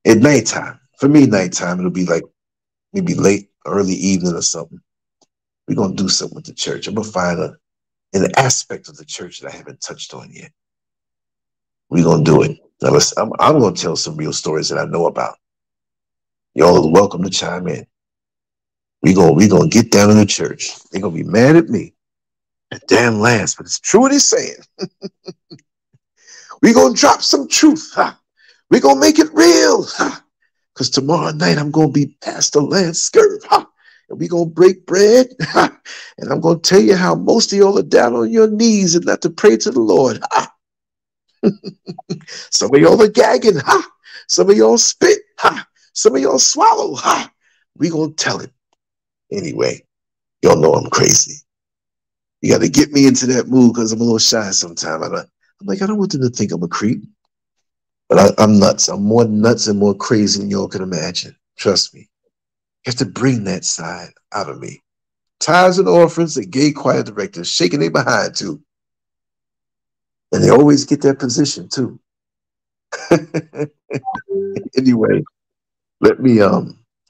at nighttime, for me, nighttime, it'll be like maybe late, early evening or something. We're going to do something with the church. I'm going to find an aspect of the church that I haven't touched on yet. We're going to do it. Now, I'm going to tell some real stories that I know about. Y'all are welcome to chime in. We're gonna get down in the church. They're going to be mad at me. Damn Lance, but it's true what he's saying. We're going to drop some truth. Huh? We're going to make it real. Huh? Because tomorrow night I'm going to be Pastor LanceScurv. Huh? And we're going to break bread. Huh? And I'm going to tell you how most of y'all are down on your knees and not to pray to the Lord. Huh? Some of y'all are gagging. Huh? Some of y'all spit. Huh? Some of y'all swallow. Huh? We're going to tell it. Anyway, y'all know I'm crazy. You got to get me into that mood because I'm a little shy sometimes. I'm like, I don't want them to think I'm a creep. But I'm nuts. I'm more nuts and more crazy than y'all can imagine. Trust me. You have to bring that side out of me. Tithes and orphans, the gay choir directors, shaking their behind too. And they always get that position too. Anyway, let me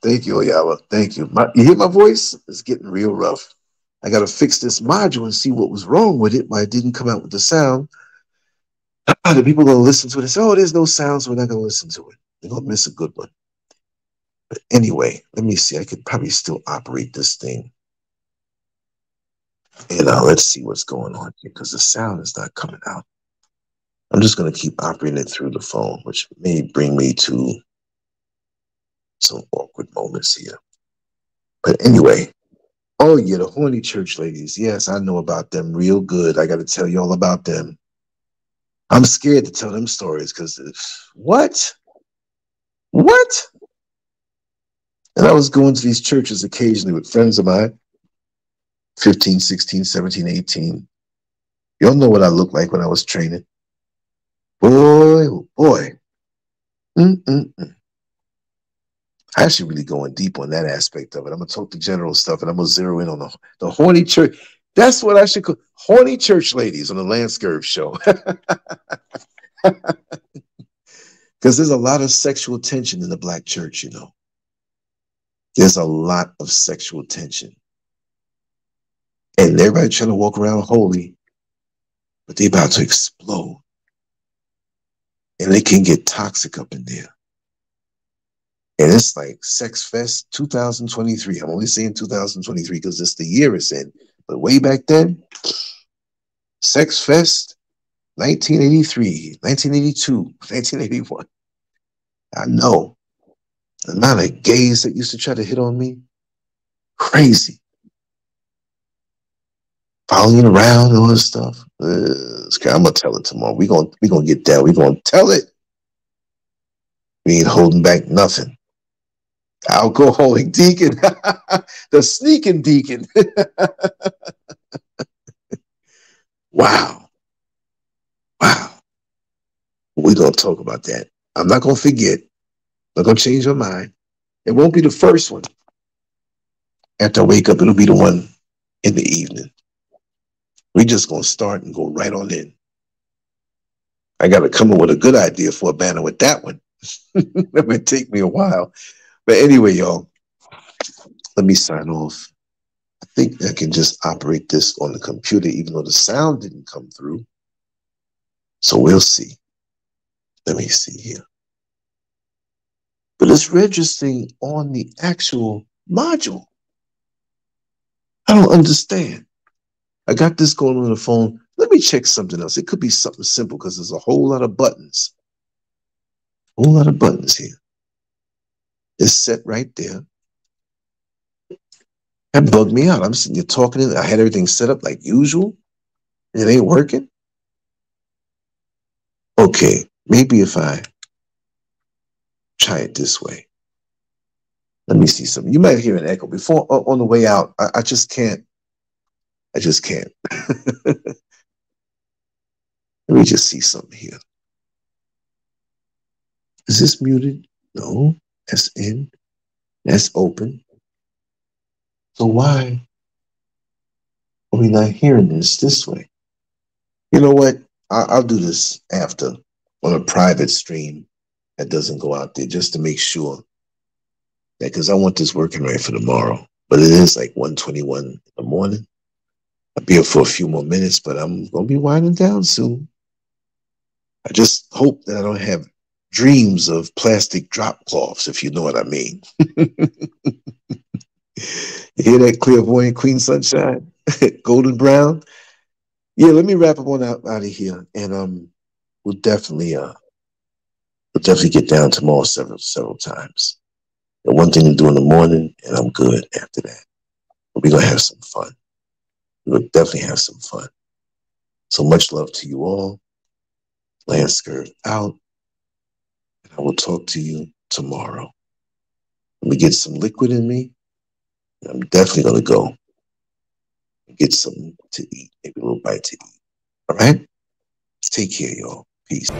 thank you, Oyala. Thank you. You hear my voice? It's getting real rough. I got to fix this module and see what was wrong with it, why it didn't come out with the sound. The people are going to listen to it and say, oh, there's no sound, so we're not going to listen to it. They're going to miss a good one. But anyway, let me see. I could probably still operate this thing. And let's see what's going on here because the sound is not coming out. I'm just going to keep operating it through the phone, which may bring me to some awkward moments here. But anyway, oh yeah, the horny church ladies. Yes, I know about them real good. I got to tell you all about them. I'm scared to tell them stories because what? And I was going to these churches occasionally with friends of mine, 15, 16, 17, 18. Y'all know what I looked like when I was training. Boy, oh boy. I actually really going deep on that aspect of it. I'm going to talk the general stuff and I'm going to zero in on the horny church. That's what I should call horny church ladies on the LanceScurv show. Because there's a lot of sexual tension in the black church, you know. There's a lot of sexual tension. And everybody trying to walk around holy. but they about to explode. And it can get toxic up in there. And it's like Sex Fest 2023. I'm only saying 2023 because it's the year it's in. But way back then, Sex Fest 1983, 1982, 1981. I know the amount of gays that used to try to hit on me. Crazy. Following around and all this stuff. I'm gonna tell it tomorrow. We gonna get that. We gonna tell it. We ain't holding back nothing. Alcoholic deacon, the sneaking deacon. Wow. We're gonna talk about that. I'm not gonna forget. I'm not gonna change my mind. It won't be the first one. After I wake up, it'll be the one in the evening. We're just gonna start and go right on in. I gotta come up with a good idea for a banner with that one. That might take me a while. But anyway, y'all, let me sign off. I think I can just operate this on the computer, even though the sound didn't come through. So we'll see. Let me see here. But it's registering on the actual module. I don't understand. I got this going on the phone. Let me check something else. It could be something simple because there's a whole lot of buttons. A whole lot of buttons here. It's set right there. That bugged me out. I'm sitting here talking. I had everything set up like usual. It ain't working. Okay, maybe if I try it this way. Let me see something. You might hear an echo. Before, on the way out, I just can't. I just can't. Let me just see something here. Is this muted? No, that's in. That's open. So why are we not hearing this way? You know what? I'll do this after on a private stream that doesn't go out there just to make sure that, because I want this working right for tomorrow. But it is like 1:21 in the morning. I'll be here for a few more minutes, but I'm going to be winding down soon. I just hope that I don't have dreams of plastic drop cloths, if you know what I mean. You hear that, clairvoyant Queen Sunshine? Golden Brown? Yeah, let me wrap up on out of here. And we'll definitely get down tomorrow several times. And one thing to do in the morning, and I'm good after that. But we're going to have some fun. We'll definitely have some fun. So much love to you all. LanceScurv out. And I will talk to you tomorrow. Let me get some liquid in me. I'm definitely going to go and get something to eat. Maybe a little bite to eat. All right? Take care, y'all. Peace.